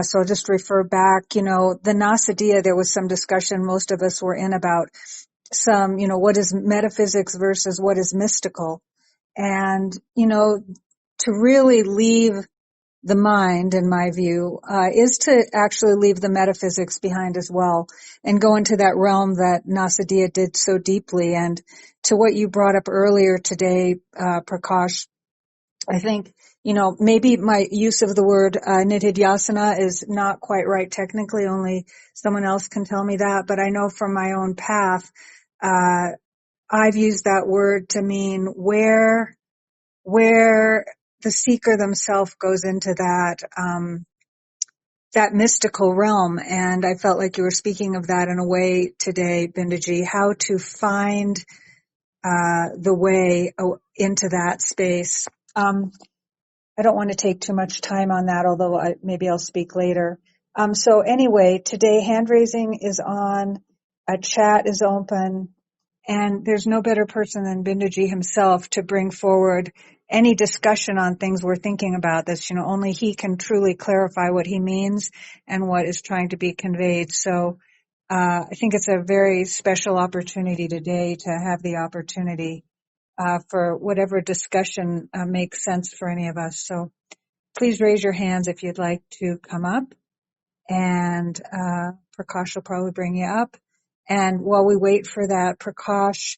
So I'll just refer back, the Nasadiya, there was some discussion most of us were in about some, what is metaphysics versus what is mystical. And, to really leave the mind, in my view, is to actually leave the metaphysics behind as well and go into that realm that Nasadiya did so deeply. And to what you brought up earlier today, Prakash, I think, maybe my use of the word nididhyasana is not quite right technically. Only someone else can tell me that. But I know from my own path, I've used that word to mean where the seeker themselves goes into that mystical realm. And I felt like you were speaking of that in a way today, Bindaji, how to find the way into that space. I don't want to take too much time on that, although maybe I'll speak later. So anyway, today hand raising is on, a chat is open, and there's no better person than Bindaji himself to bring forward any discussion on things we're thinking about this. Only he can truly clarify what he means and what is trying to be conveyed. So I think it's a very special opportunity today to have the opportunity for whatever discussion makes sense for any of us. So please raise your hands if you'd like to come up, and Prakash will probably bring you up. And while we wait for that, Prakash,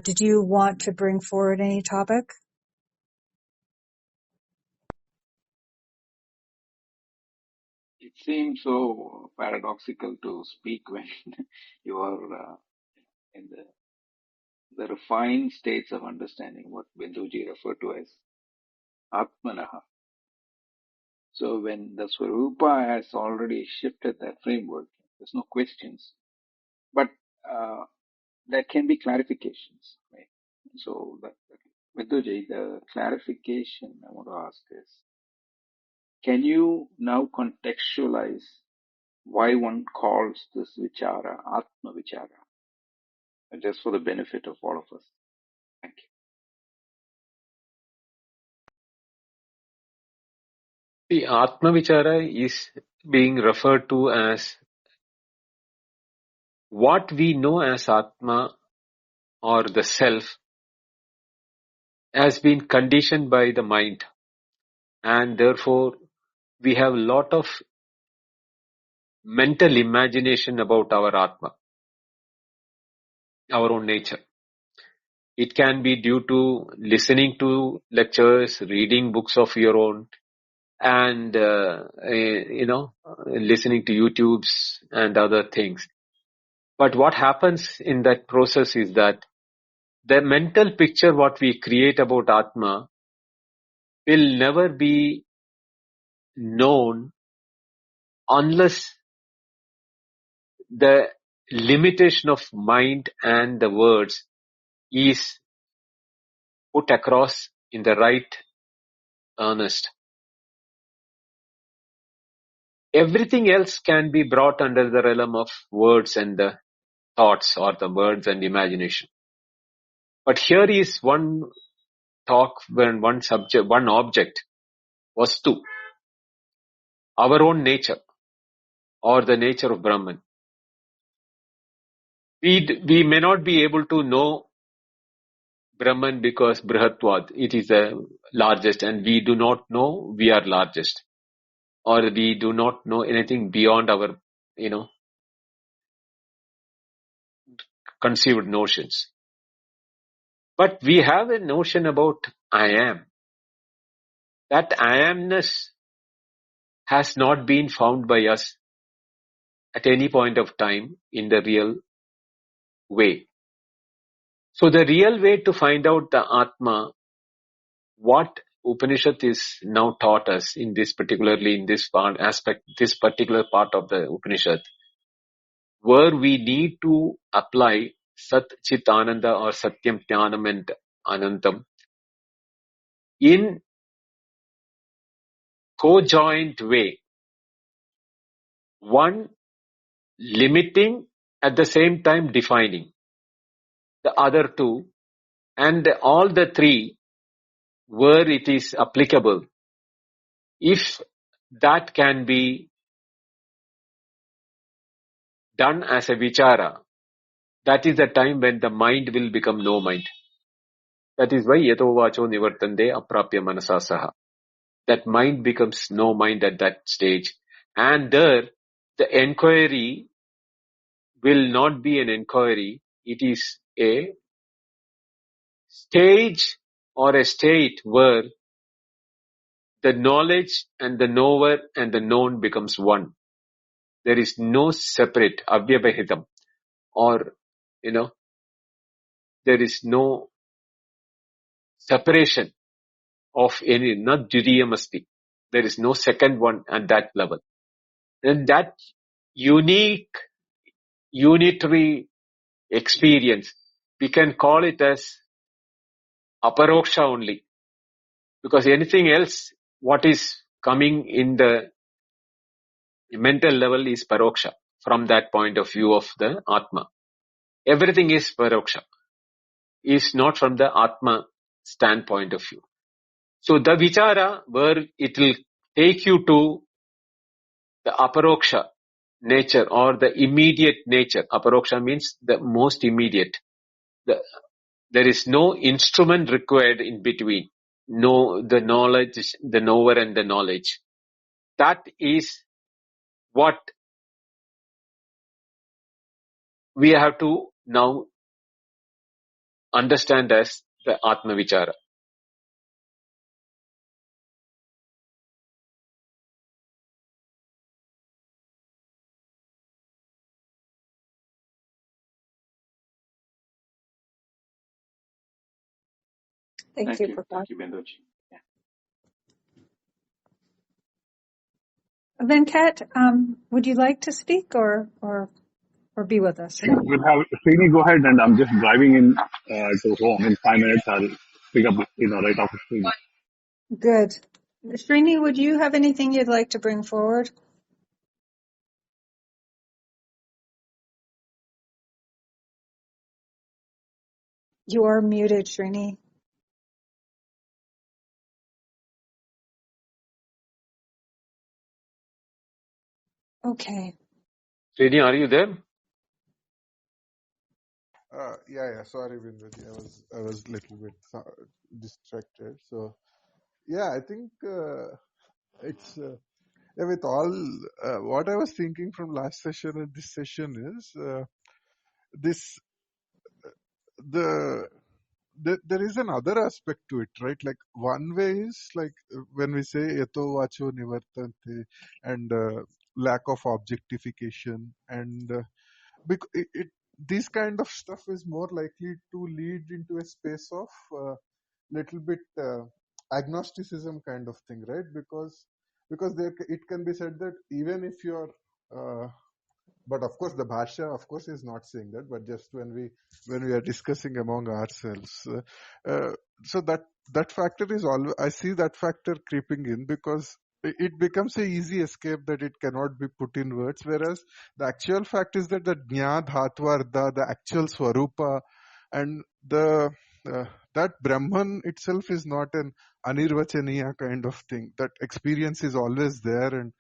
did you want to bring forward any topic? It seems so paradoxical to speak when you are in the refined states of understanding, what Binduji referred to as Atmanaha. So when the Swarupa has already shifted that framework, there's no questions. But there can be clarifications, right? So, Binduji, the clarification I want to ask is, can you now contextualize why one calls this vichara Atma Vichara, just for the benefit of all of us? Thank you. The Atma Vichara is being referred to as what we know as Atma or the self has been conditioned by the mind, and therefore we have a lot of mental imagination about our Atma, our own nature. It can be due to listening to lectures, reading books of your own, and listening to YouTubes and other things. But what happens in that process is that the mental picture what we create about Atma will never be known unless the limitation of mind and the words is put across in the right earnest. Everything else can be brought under the realm of words and the thoughts, or the words and imagination. But here is one talk when one object, vastu, our own nature, or the nature of Brahman. We may not be able to know Brahman because Brihatvad, it is the largest, and we do not know we are largest, or we do not know anything beyond our, conceived notions. But we have a notion about I am. That I amness has not been found by us at any point of time in the real way. So the real way to find out the Atma, what Upanishad is now taught us in this, particularly in this part aspect, this particular part of the Upanishad, where we need to apply Sat Chit Ananda or Satyam Jnanam and Anantam in co-joint way. One limiting, at the same time defining the other two, and all the three where it is applicable. If that can be done as a vichara, that is the time when the mind will become no mind. That is why yato vacho nivartande aprapya manasa saha. That mind becomes no mind at that stage. And there, the enquiry will not be an enquiry. It is a stage or a state where the knowledge and the knower and the known becomes one. There is no separate, avyabhahitam, or, there is no separation of any, not dviyamasti. There is no second one at that level. And that unique, unitary experience, we can call it as aparoksha only. Because anything else, what is coming in the mental level is paroksha from that point of view of the Atma. Everything is paroksha, is not from the Atma standpoint of view. So the vichara, where it will take you to the aparoksha nature or the immediate nature. Aparoksha means the most immediate. There is no instrument required in between. No, the knowledge, the knower and the knowledge. That is what we have to now understand as the Atma Vichara. Thank you, Prabhat. Thank you, Binduji. Yeah. Venkat, would you like to speak or be with us? We'll have Srini go ahead, and I'm just driving in to home. In 5 minutes, I'll pick up, right after Srini. Good. Srini, would you have anything you'd like to bring forward? You are muted, Srini. Okay. Srini, are you there? Yeah. Sorry, Binduji. I was a little bit distracted. So, yeah, I think it's with all what I was thinking from last session and this session is this there is another aspect to it, right? Like one way is like when we say eto vacho nivartante and lack of objectification and this kind of stuff is more likely to lead into a space of little bit agnosticism kind of thing, right? Because it can be said that even if you're but of course the bhashya of course is not saying that, but just when we are discussing among ourselves, so that factor is always, I see that factor creeping in, because it becomes a easy escape that it cannot be put in words, whereas the actual fact is that the jna dhatvarda, the actual swarupa, and the that Brahman itself is not an anirvachaniya kind of thing. That experience is always there,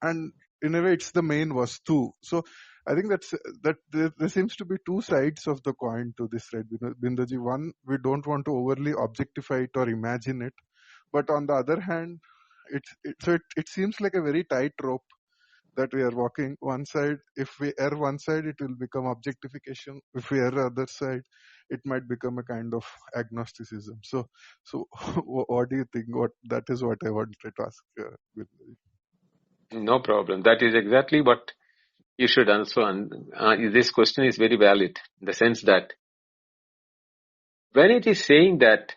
and in a way it's the main vastu. So I think that there seems to be two sides of the coin to this, right, Binduji? One, we don't want to overly objectify it or imagine it, but on the other hand, it seems like a very tight rope that we are walking. One side, if we err one side, it will become objectification. If we err the other side, it might become a kind of agnosticism. So what do you think? That is what I wanted to ask. No problem. That is exactly what you should answer. This question is very valid in the sense that when it is saying that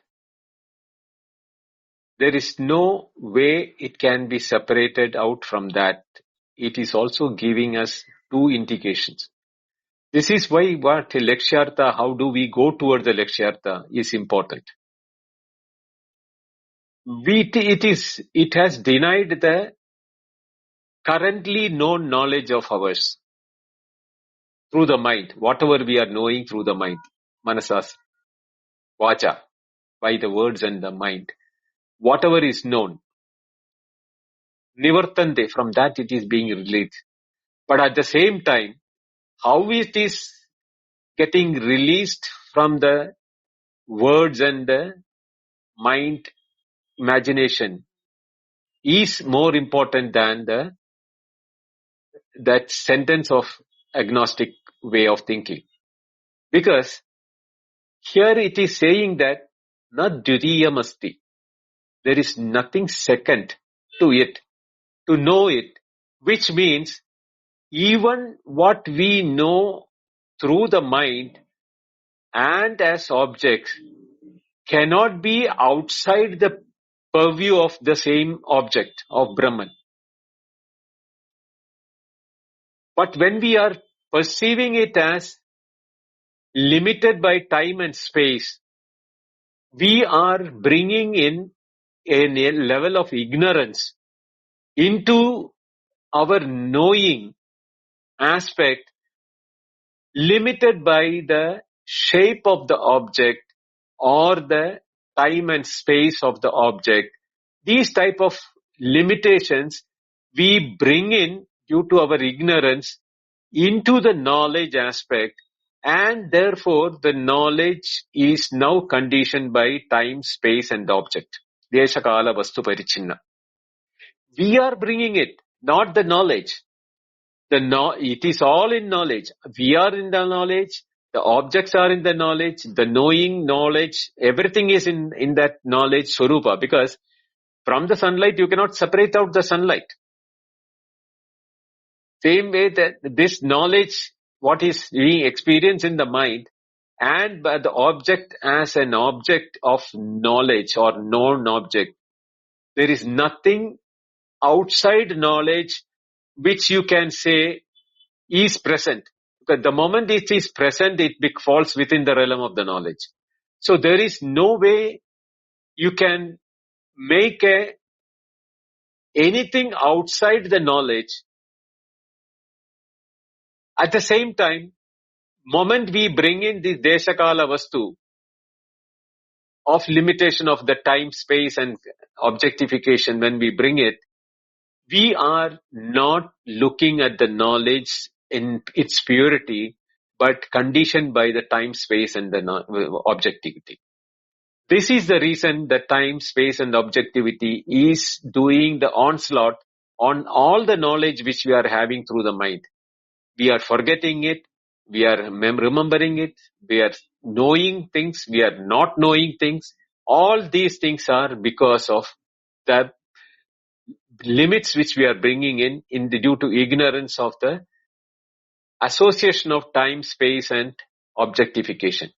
there is no way it can be separated out from that, it is also giving us two indications. This is why what Lakshyartha, how do we go toward the Lakshyartha is important. It has denied the currently known knowledge of ours through the mind, whatever we are knowing through the mind, manasas, vacha, by the words and the mind, whatever is known, nivartante, from that it is being released. But at the same time, how it is getting released from the words and the mind, imagination, is more important than that sentence of agnostic way of thinking. Because here it is saying that not dviyamasti. There is nothing second to it, to know it, which means even what we know through the mind and as objects cannot be outside the purview of the same object of Brahman. But when we are perceiving it as limited by time and space, we are bringing in a level of ignorance into our knowing aspect, limited by the shape of the object or the time and space of the object. These type of limitations we bring in due to our ignorance into the knowledge aspect, and therefore the knowledge is now conditioned by time, space and object. Desha kala vastu parichinna. We are bringing it, not the knowledge. It is all in knowledge. We are in the knowledge. The objects are in the knowledge. The knowing knowledge, everything is in that knowledge swarupa, because from the sunlight you cannot separate out the sunlight. Same way that this knowledge, what is being experienced in the mind, and by the object as an object of knowledge or known object, there is nothing outside knowledge which you can say is present. Because the moment it is present, it falls within the realm of the knowledge. So there is no way you can make anything outside the knowledge. At the same time, moment we bring in the Deshakala Vastu of limitation of the time, space and objectification, when we bring it, we are not looking at the knowledge in its purity, but conditioned by the time, space and the objectivity. This is the reason that time, space and objectivity is doing the onslaught on all the knowledge which we are having through the mind. We are forgetting it, we are remembering it, we are knowing things, we are not knowing things. All these things are because of the limits which we are bringing in due to ignorance of the association of time, space and objectification.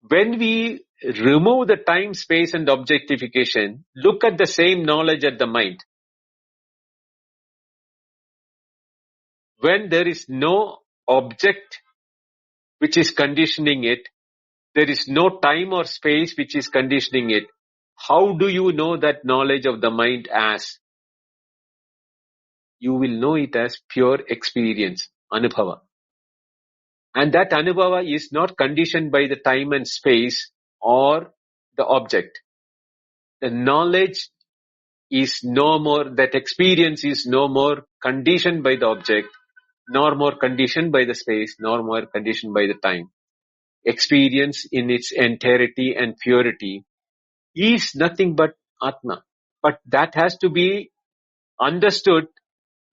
When we remove the time, space and objectification, look at the same knowledge at the mind. When there is no object which is conditioning it, there is no time or space which is conditioning it, how do you know that knowledge of the mind as? You will know it as pure experience, anubhava. And that anubhava is not conditioned by the time and space or the object. The knowledge is no more, that experience is no more conditioned by the object, nor more conditioned by the space, nor more conditioned by the time. Experience in its entirety and purity is nothing but Atma. But that has to be understood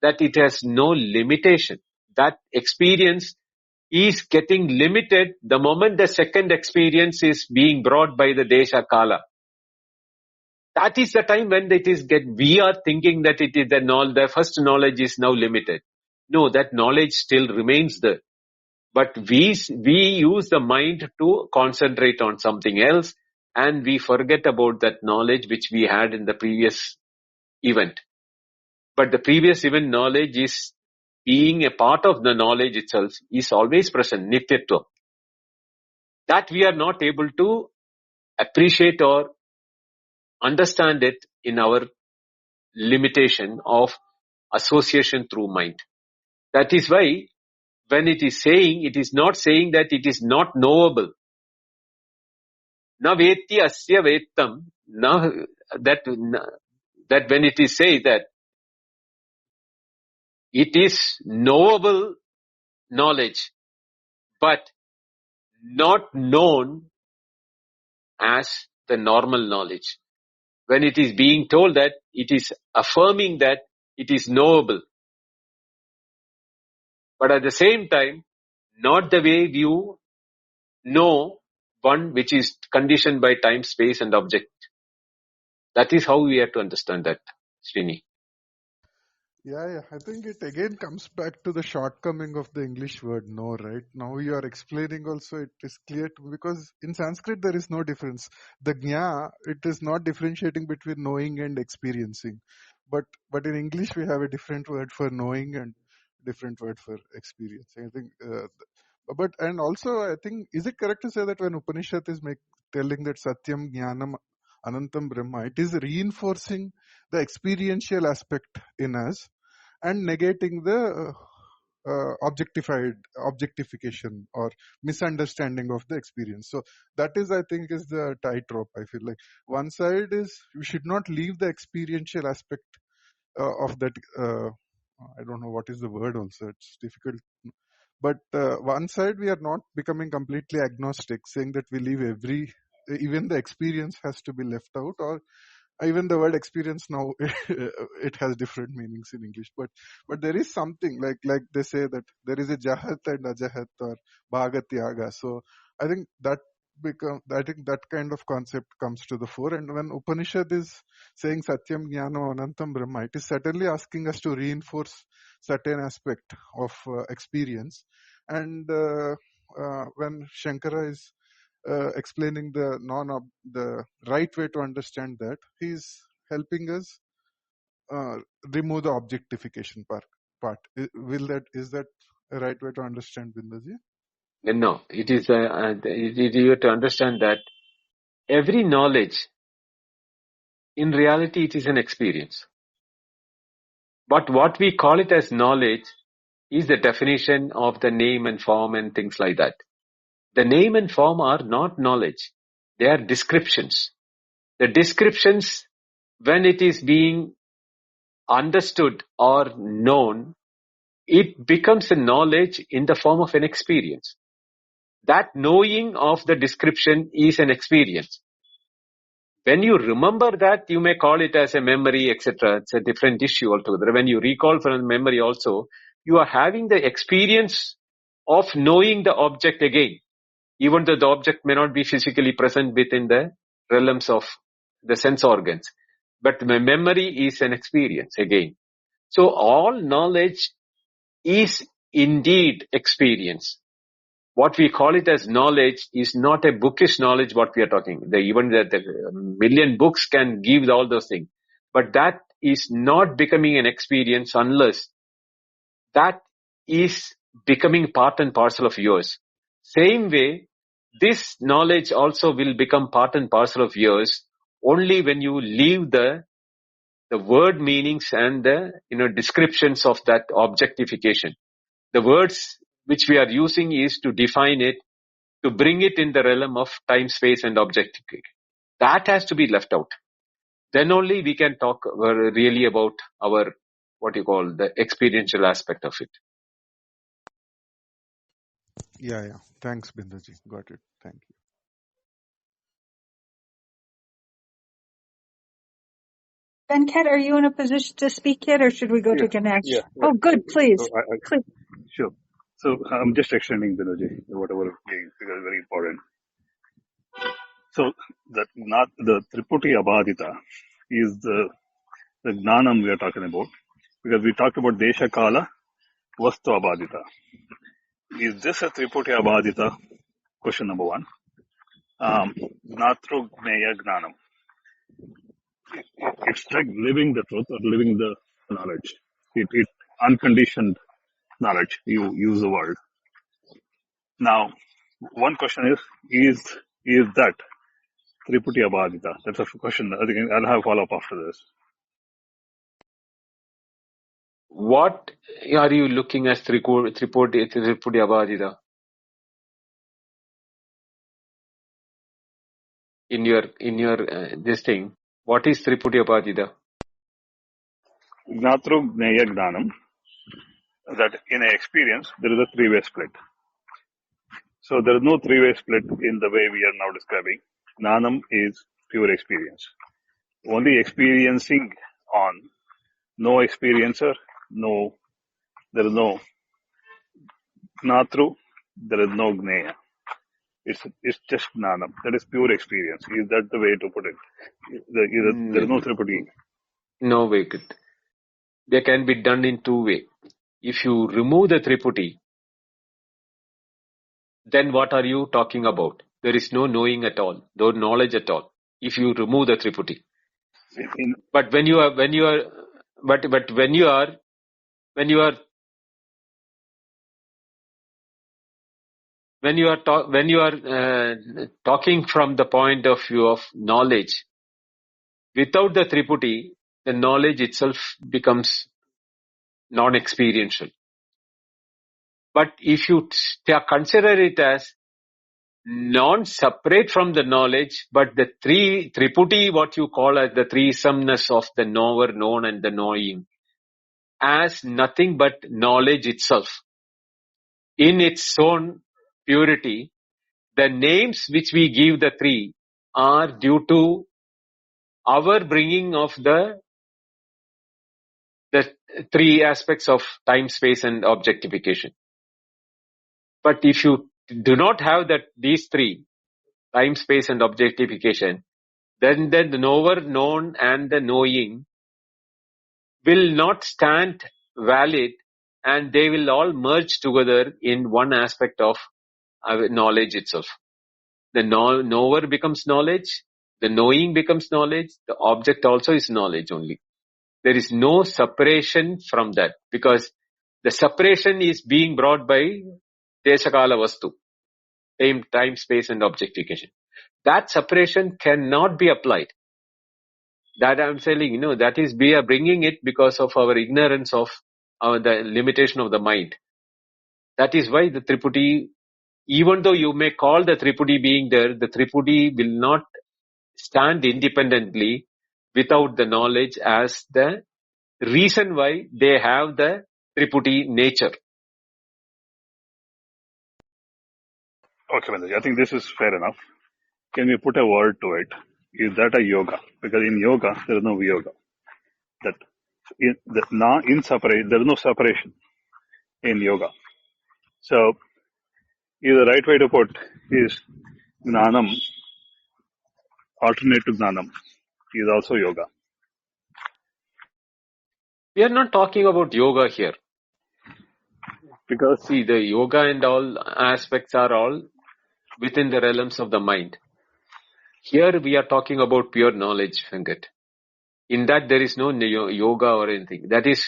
that it has no limitation. That experience is getting limited the moment the second experience is being brought by the Desha Kala. That is the time when we are thinking that it is the first knowledge is now limited. No, that knowledge still remains there. But we use the mind to concentrate on something else, and we forget about that knowledge which we had in the previous event. But the previous event knowledge is being a part of the knowledge itself is always present, nityatva. That we are not able to appreciate or understand it in our limitation of association through mind. That is why when it is saying, it is not saying that it is not knowable. Na veti asya vettam, that when it is said that it is knowable knowledge, but not known as the normal knowledge. When it is being told that, it is affirming that it is knowable. But at the same time, not the way you know one which is conditioned by time, space and object. That is how we have to understand that, Srini. Yeah. I think it again comes back to the shortcoming of the English word no, right? Now you are explaining also, it is clear because in Sanskrit there is no difference. The jna, it is not differentiating between knowing and experiencing. But in English we have a different word for knowing and different word for experiencing. I think, but and also I think, is it correct to say that when Upanishad is telling that Satyam Jnanam Anantam Brahma, it is reinforcing the experiential aspect in us and negating the objectification or misunderstanding of the experience. So that is, I think, is the tightrope. I feel like one side is we should not leave the experiential aspect of that. I don't know what is the word. Also, it's difficult. But one side we are not becoming completely agnostic, saying that we leave even the experience has to be left out, or even the word experience now it has different meanings in English, but there is something like they say that there is a jahat and ajahat or bhagat yaga. So I think that kind of concept comes to the fore, and when Upanishad is saying Satyam Jnana Anantam Brahma, it is certainly asking us to reinforce certain aspect of experience. And when Shankara is explaining the right way to understand that, he's helping us remove the objectification part. Is that a right way to understand, Bindaji? No, it is you have to understand that every knowledge, in reality, it is an experience. But what we call it as knowledge is the definition of the name and form and things like that. The name and form are not knowledge. They are descriptions. The descriptions, when it is being understood or known, it becomes a knowledge in the form of an experience. That knowing of the description is an experience. When you remember that, you may call it as a memory, etc. It's a different issue altogether. When you recall from memory also, you are having the experience of knowing the object again, even though the object may not be physically present within the realms of the sense organs. But the memory is an experience again. So all knowledge is indeed experience. What we call it as knowledge is not a bookish knowledge what we are talking. Even the million books can give all those things. But that is not becoming an experience unless that is becoming part and parcel of yours. Same way, this knowledge also will become part and parcel of yours only when you leave the word meanings and the descriptions of that objectification. The words which we are using is to define it, to bring it in the realm of time, space, and objectivity. That has to be left out. Then only we can talk really about our, what you call, the experiential aspect of it. Yeah. Thanks, Bindaji. Got it. Thank you. Venkat, are you in a position to speak yet, or should we go to Ganesh? Oh, good, please. So Please. sure. So I'm just extending Binoji, whatever is very important. So that not the Triputi Abhadita is the Gnanam we are talking about, because we talked about Desha Kala Vastu Abhadita. Is this a Triputi Abhadita? Question number one. Natru Gneya Gnanam. It's like living the truth or living the knowledge. It unconditioned knowledge. You use the word. Now, one question is that Triputi Abhadita? That's a question. I think I'll have a follow-up after this. What are you looking as Triputi Abhadita? In your this thing, what is Triputi Abhadita? Gnatru Gneya Gnanam, that in an experience, there is a three-way split. So there is no three-way split in the way we are now describing. Gnanam is pure experience. Only experiencing on, no experiencer, there is no Gnatru, there is no Gneya. It's just Gnanam. That is pure experience. Is that the way to put it? There is no Triputi. No way. Good. they can be done in two ways. If you remove the Triputi, then what are you talking about? There is no knowing at all, no knowledge at all, if you remove the Triputi. In, But when you are, when you are, but when you are, when you are, when you are, when you are talking from the point of view of knowledge, without the Triputi, the knowledge itself becomes non-experiential. But if you consider it as non-separate from the knowledge, but the Triputi, what you call as the threesomeness of the knower, known, and the knowing, as nothing but knowledge itself, in its own purity, the names which we give the three are due to our bringing of the three aspects of time, space, and objectification. But if you do not have these three, time, space, and objectification, then the knower, known, and the knowing will not stand valid, and they will all merge together in one aspect of knowledge itself. The knower becomes knowledge, the knowing becomes knowledge, the object also is knowledge only. There is no separation from that, because the separation is being brought by Deshakala Vastu, time, space, and objectification. That separation cannot be applied. That I'm saying, that is we are bringing it because of our ignorance of the limitation of the mind. That is why the Triputi, even though you may call the Triputi being there, the Triputi will not stand independently without the knowledge as the reason why they have the Triputi nature. okay, Vendaji, I think this is fair enough. Can we put a word to it? Is that a yoga? Because in yoga, there is no yoga. That there is no separation in yoga. So, the right way to put is gnanam, alternate to gnanam, is also yoga. We are not talking about yoga here. Because See, the yoga and all aspects are all within the realms of the mind. Here we are talking about pure knowledge, Venkat. In that there is no yoga or anything. That is,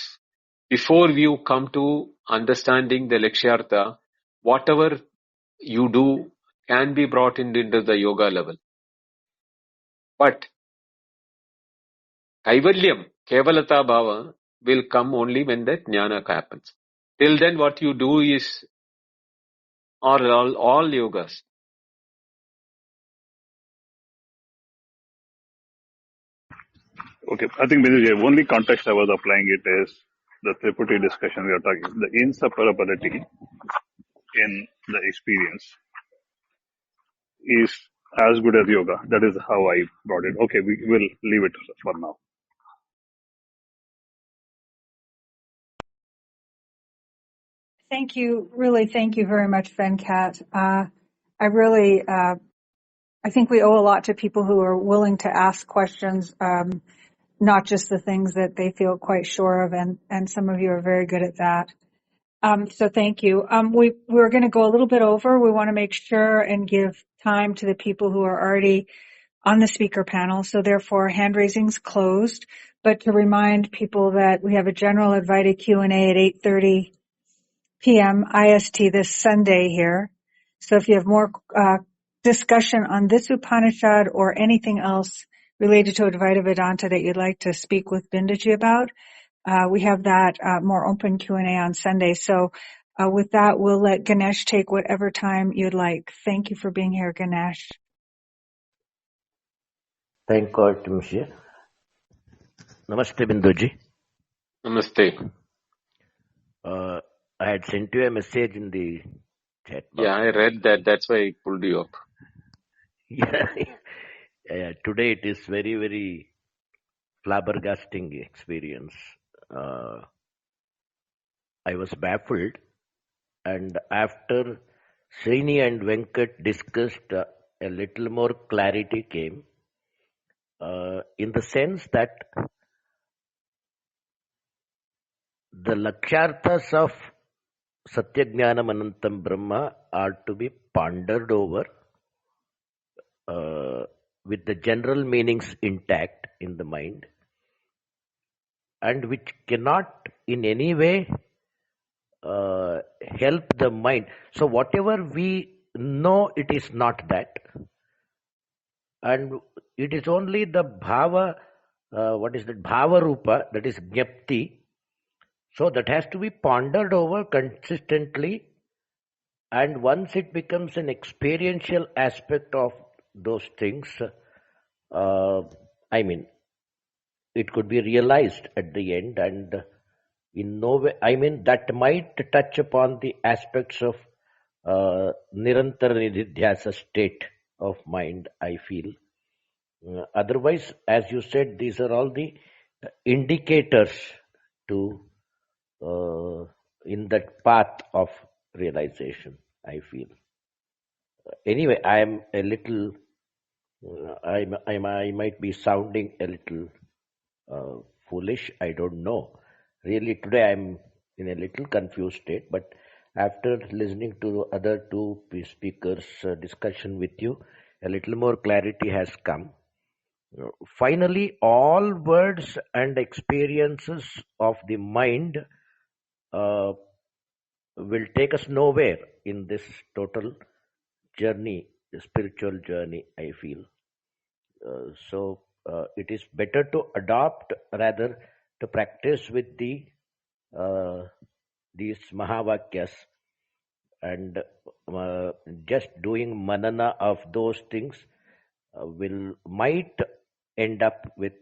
before you come to understanding the Lakshyartha, whatever you do can be brought into the yoga level. But Kaivalyam, Kevalata Bhava, will come only when that jnana happens. Till then what you do is all yogas. okay, I think the only context I was applying it is the Triputi discussion we are talking. The inseparability in the experience is as good as yoga. That is how I brought it. Okay, we will leave it for now. Thank you. Really, thank you very much, Venkat. I think we owe a lot to people who are willing to ask questions, not just the things that they feel quite sure of, and some of you are very good at that. So thank you. We're going to go a little bit over. We want to make sure and give time to the people who are already on the speaker panel. So therefore, hand raising's closed. But to remind people that we have a general Advaita Q&A at 8:30 p.m. IST this Sunday here. So if you have more discussion on this Upanishad or anything else related to Advaita Vedanta that you'd like to speak with Bindaji about, we have that more open Q&A on Sunday. So with that, we'll let Ganesh take whatever time you'd like. Thank you for being here, Ganesh. Thank God, Mr. Namaste, Binduji. Namaste. I had sent you a message in the chat box. Yeah, I read that. That's why I pulled you up. Yeah, today it is very, very flabbergasting experience. I was baffled, and after Srini and Venkat discussed, a little more clarity came, in the sense that the laksharthas of Satyajnanam Anantam Brahma are to be pondered over with the general meanings intact in the mind, and which cannot in any way help the mind. So whatever we know, it is not that. And it is only the bhava, what is that? Bhava rupa, that is jnapti. So that has to be pondered over consistently. And once it becomes an experiential aspect of those things, I mean, it could be realized at the end, and in no way, I mean, that might touch upon the aspects of nirantara nididhyasa state of mind, I feel. Otherwise, as you said, these are all the indicators to in that path of realization, I feel. Anyway, I am a little, I might be sounding a little foolish. I don't know. Really, today I'm in a little confused state, but after listening to the other two speakers' discussion with you, a little more clarity has come. Finally, all words and experiences of the mind will take us nowhere in this total journey, spiritual journey, I feel. So it is better to adopt, rather to practice with these Mahavakyas, and just doing manana of those things might end up with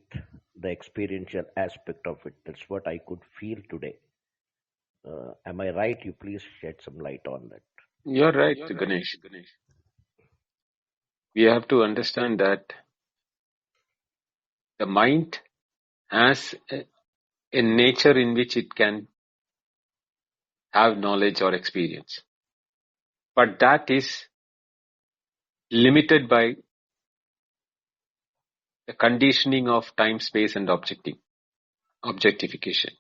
the experiential aspect of it. That's what I could feel today. Am I right? You please shed some light on that. You're right, Ganesh. We have to understand that the mind has a nature in which it can have knowledge or experience. But that is limited by the conditioning of time, space, and objectification.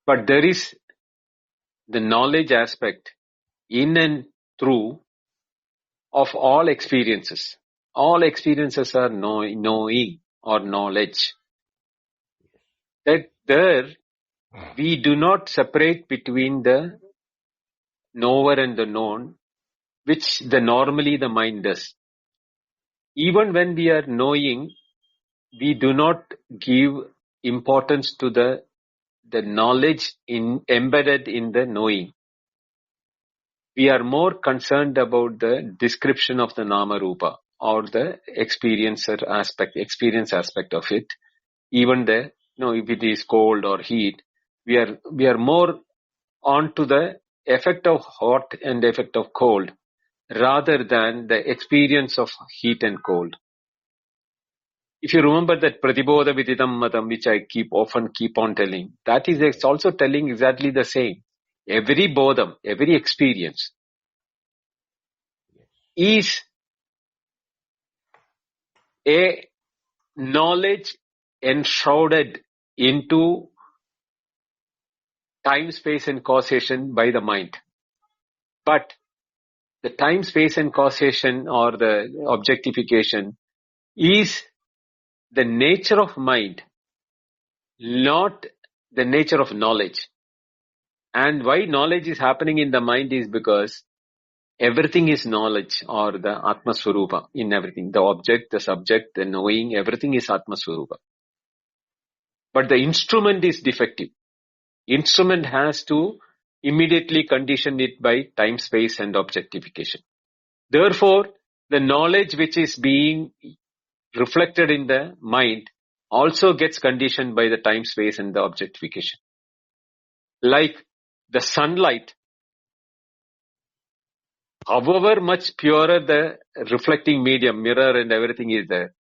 But there is the knowledge aspect in and through of all experiences. All experiences are knowing or knowledge. That there we do not separate between the knower and the known, which normally the mind does. Even when we are knowing, we do not give importance to the knowledge embedded in the knowing. We are more concerned about the description of the nama rupa or the experience aspect of it. Even if it is cold or heat, we are more on to the effect of hot and effect of cold rather than the experience of heat and cold. If you remember that Pratibodha Viditam Matam, which I often keep on telling, that is it's also telling exactly the same. Every bodham, every experience is a knowledge enshrouded into time, space and causation by the mind. But the time, space and causation or the objectification is the nature of mind, not the nature of knowledge. And why knowledge is happening in the mind is because everything is knowledge or the Atma Swarupa in everything. The object, the subject, the knowing, everything is Atma Swarupa. But the instrument is defective. Instrument has to immediately condition it by time, space and objectification. Therefore, the knowledge which is being reflected in the mind also gets conditioned by the time, space and the objectification. Like the sunlight, however much purer the reflecting medium, mirror and everything is there,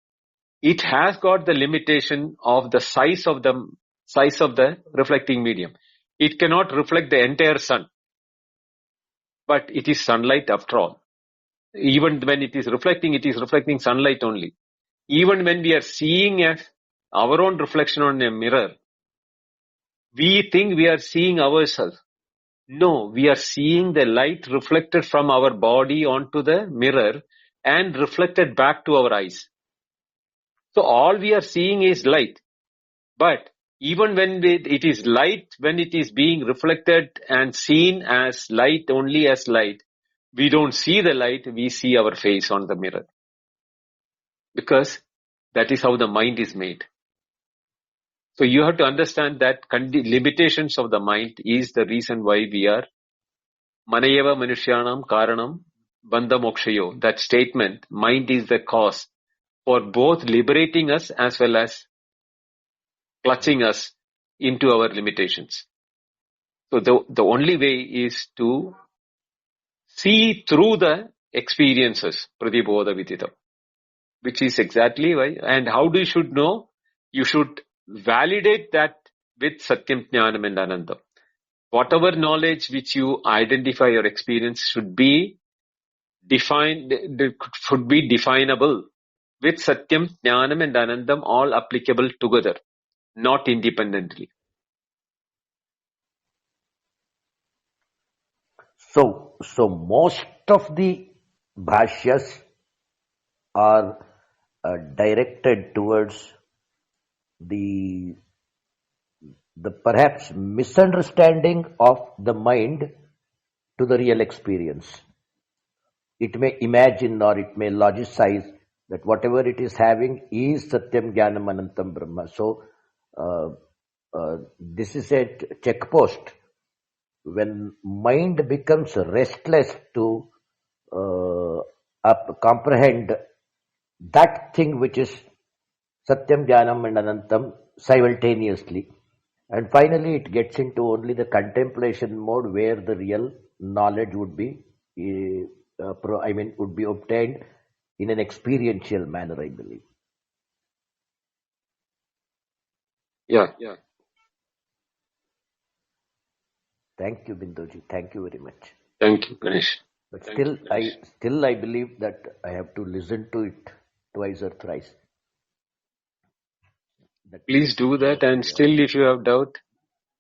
it has got the limitation of the size of the reflecting medium. It cannot reflect the entire sun, but it is sunlight after all. Even when it is reflecting sunlight only. Even when we are seeing our own reflection on a mirror, we think we are seeing ourselves. No, we are seeing the light reflected from our body onto the mirror and reflected back to our eyes. So all we are seeing is light. But even when it is light, when it is being reflected and seen as light, only as light, we don't see the light, we see our face on the mirror. Because that is how the mind is made. So you have to understand that limitations of the mind is the reason why we are Manayeva Manushyanam Karanam Bandha Mokshayo. That statement, mind is the cause for both liberating us as well as clutching us into our limitations. So the only way is to see through the experiences, Pratibodha Vidita, which is exactly why. And how you should know? You should validate that with Satyam, Jnanam and Anandam. Whatever knowledge which you identify or experience should be defined, should be definable with Satyam, Jnanam and Anandam all applicable together, not independently. So most of the bhashyas are directed towards the perhaps misunderstanding of the mind to the real experience. It may imagine or it may logicize that whatever it is having is Satyam Jnanam Anantam Brahma. So this is a checkpost. When mind becomes restless to comprehend that thing which is Satyam, Jnanam and Anantam simultaneously, and finally it gets into only the contemplation mode where the real knowledge would be, would be obtained in an experiential manner, I believe. Yeah. Thank you, Binduji. Thank you very much. Thank you, Ganesh. But still, I believe that I have to listen to it twice or thrice. Please do that, and still if you have doubt,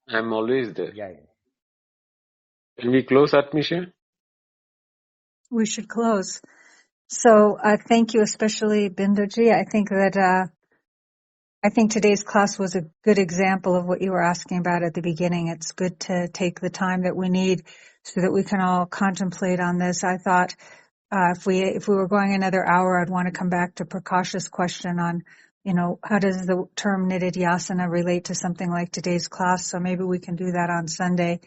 I'm always there. Yeah. Can we close, Atmisha? We should close. So thank you, especially Binduji. I think today's class was a good example of what you were asking about at the beginning. It's good to take the time that we need so that we can all contemplate on this. I thought if we were going another hour, I'd want to come back to Prakash's question on, how does the term nididhyasana relate to something like today's class? So maybe we can do that on Sunday.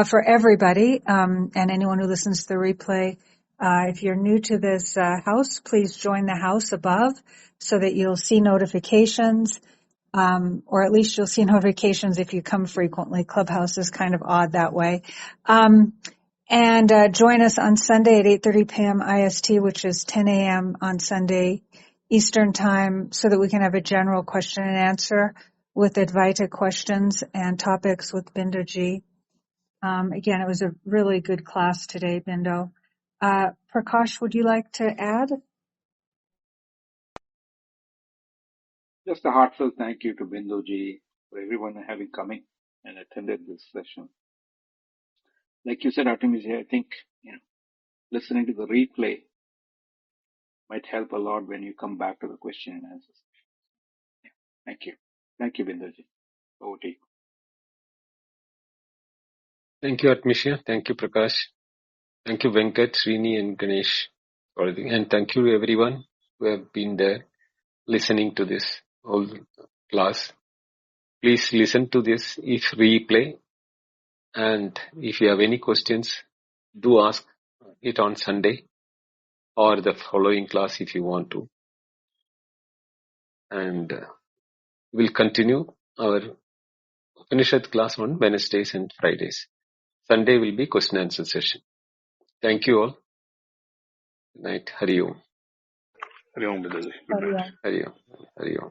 For everybody, and anyone who listens to the replay, if you're new to this house, please join the house above so that you'll see notifications, or at least you'll see notifications if you come frequently. Clubhouse is kind of odd that way. And join us on Sunday at 8:30 p.m. IST, which is 10 a.m. on Sunday Eastern Time, so that we can have a general question and answer with Advaita questions and topics with Binduji. Again, it was a really good class today, Bindu. Prakash, would you like to add? Just a heartfelt thank you to Binduji for everyone having coming and attended this session. Like you said, Artemisia, I think listening to the replay might help a lot when you come back to the question and answer session. Thank you. Thank you, Binduji. Over to you. Thank you, Atmisha. Thank you, Prakash. Thank you, Venkat, Srini, and Ganesh. And thank you, everyone who have been there listening to this whole class. Please listen to this if replay. And if you have any questions, do ask it on Sunday or the following class if you want to. And we'll continue our Upanishad class on Wednesdays and Fridays. Sunday will be question and answer session. Thank you all. Good night. Hari Om. Hari Om, Binduji. Good night. Hari Om. Hari Om.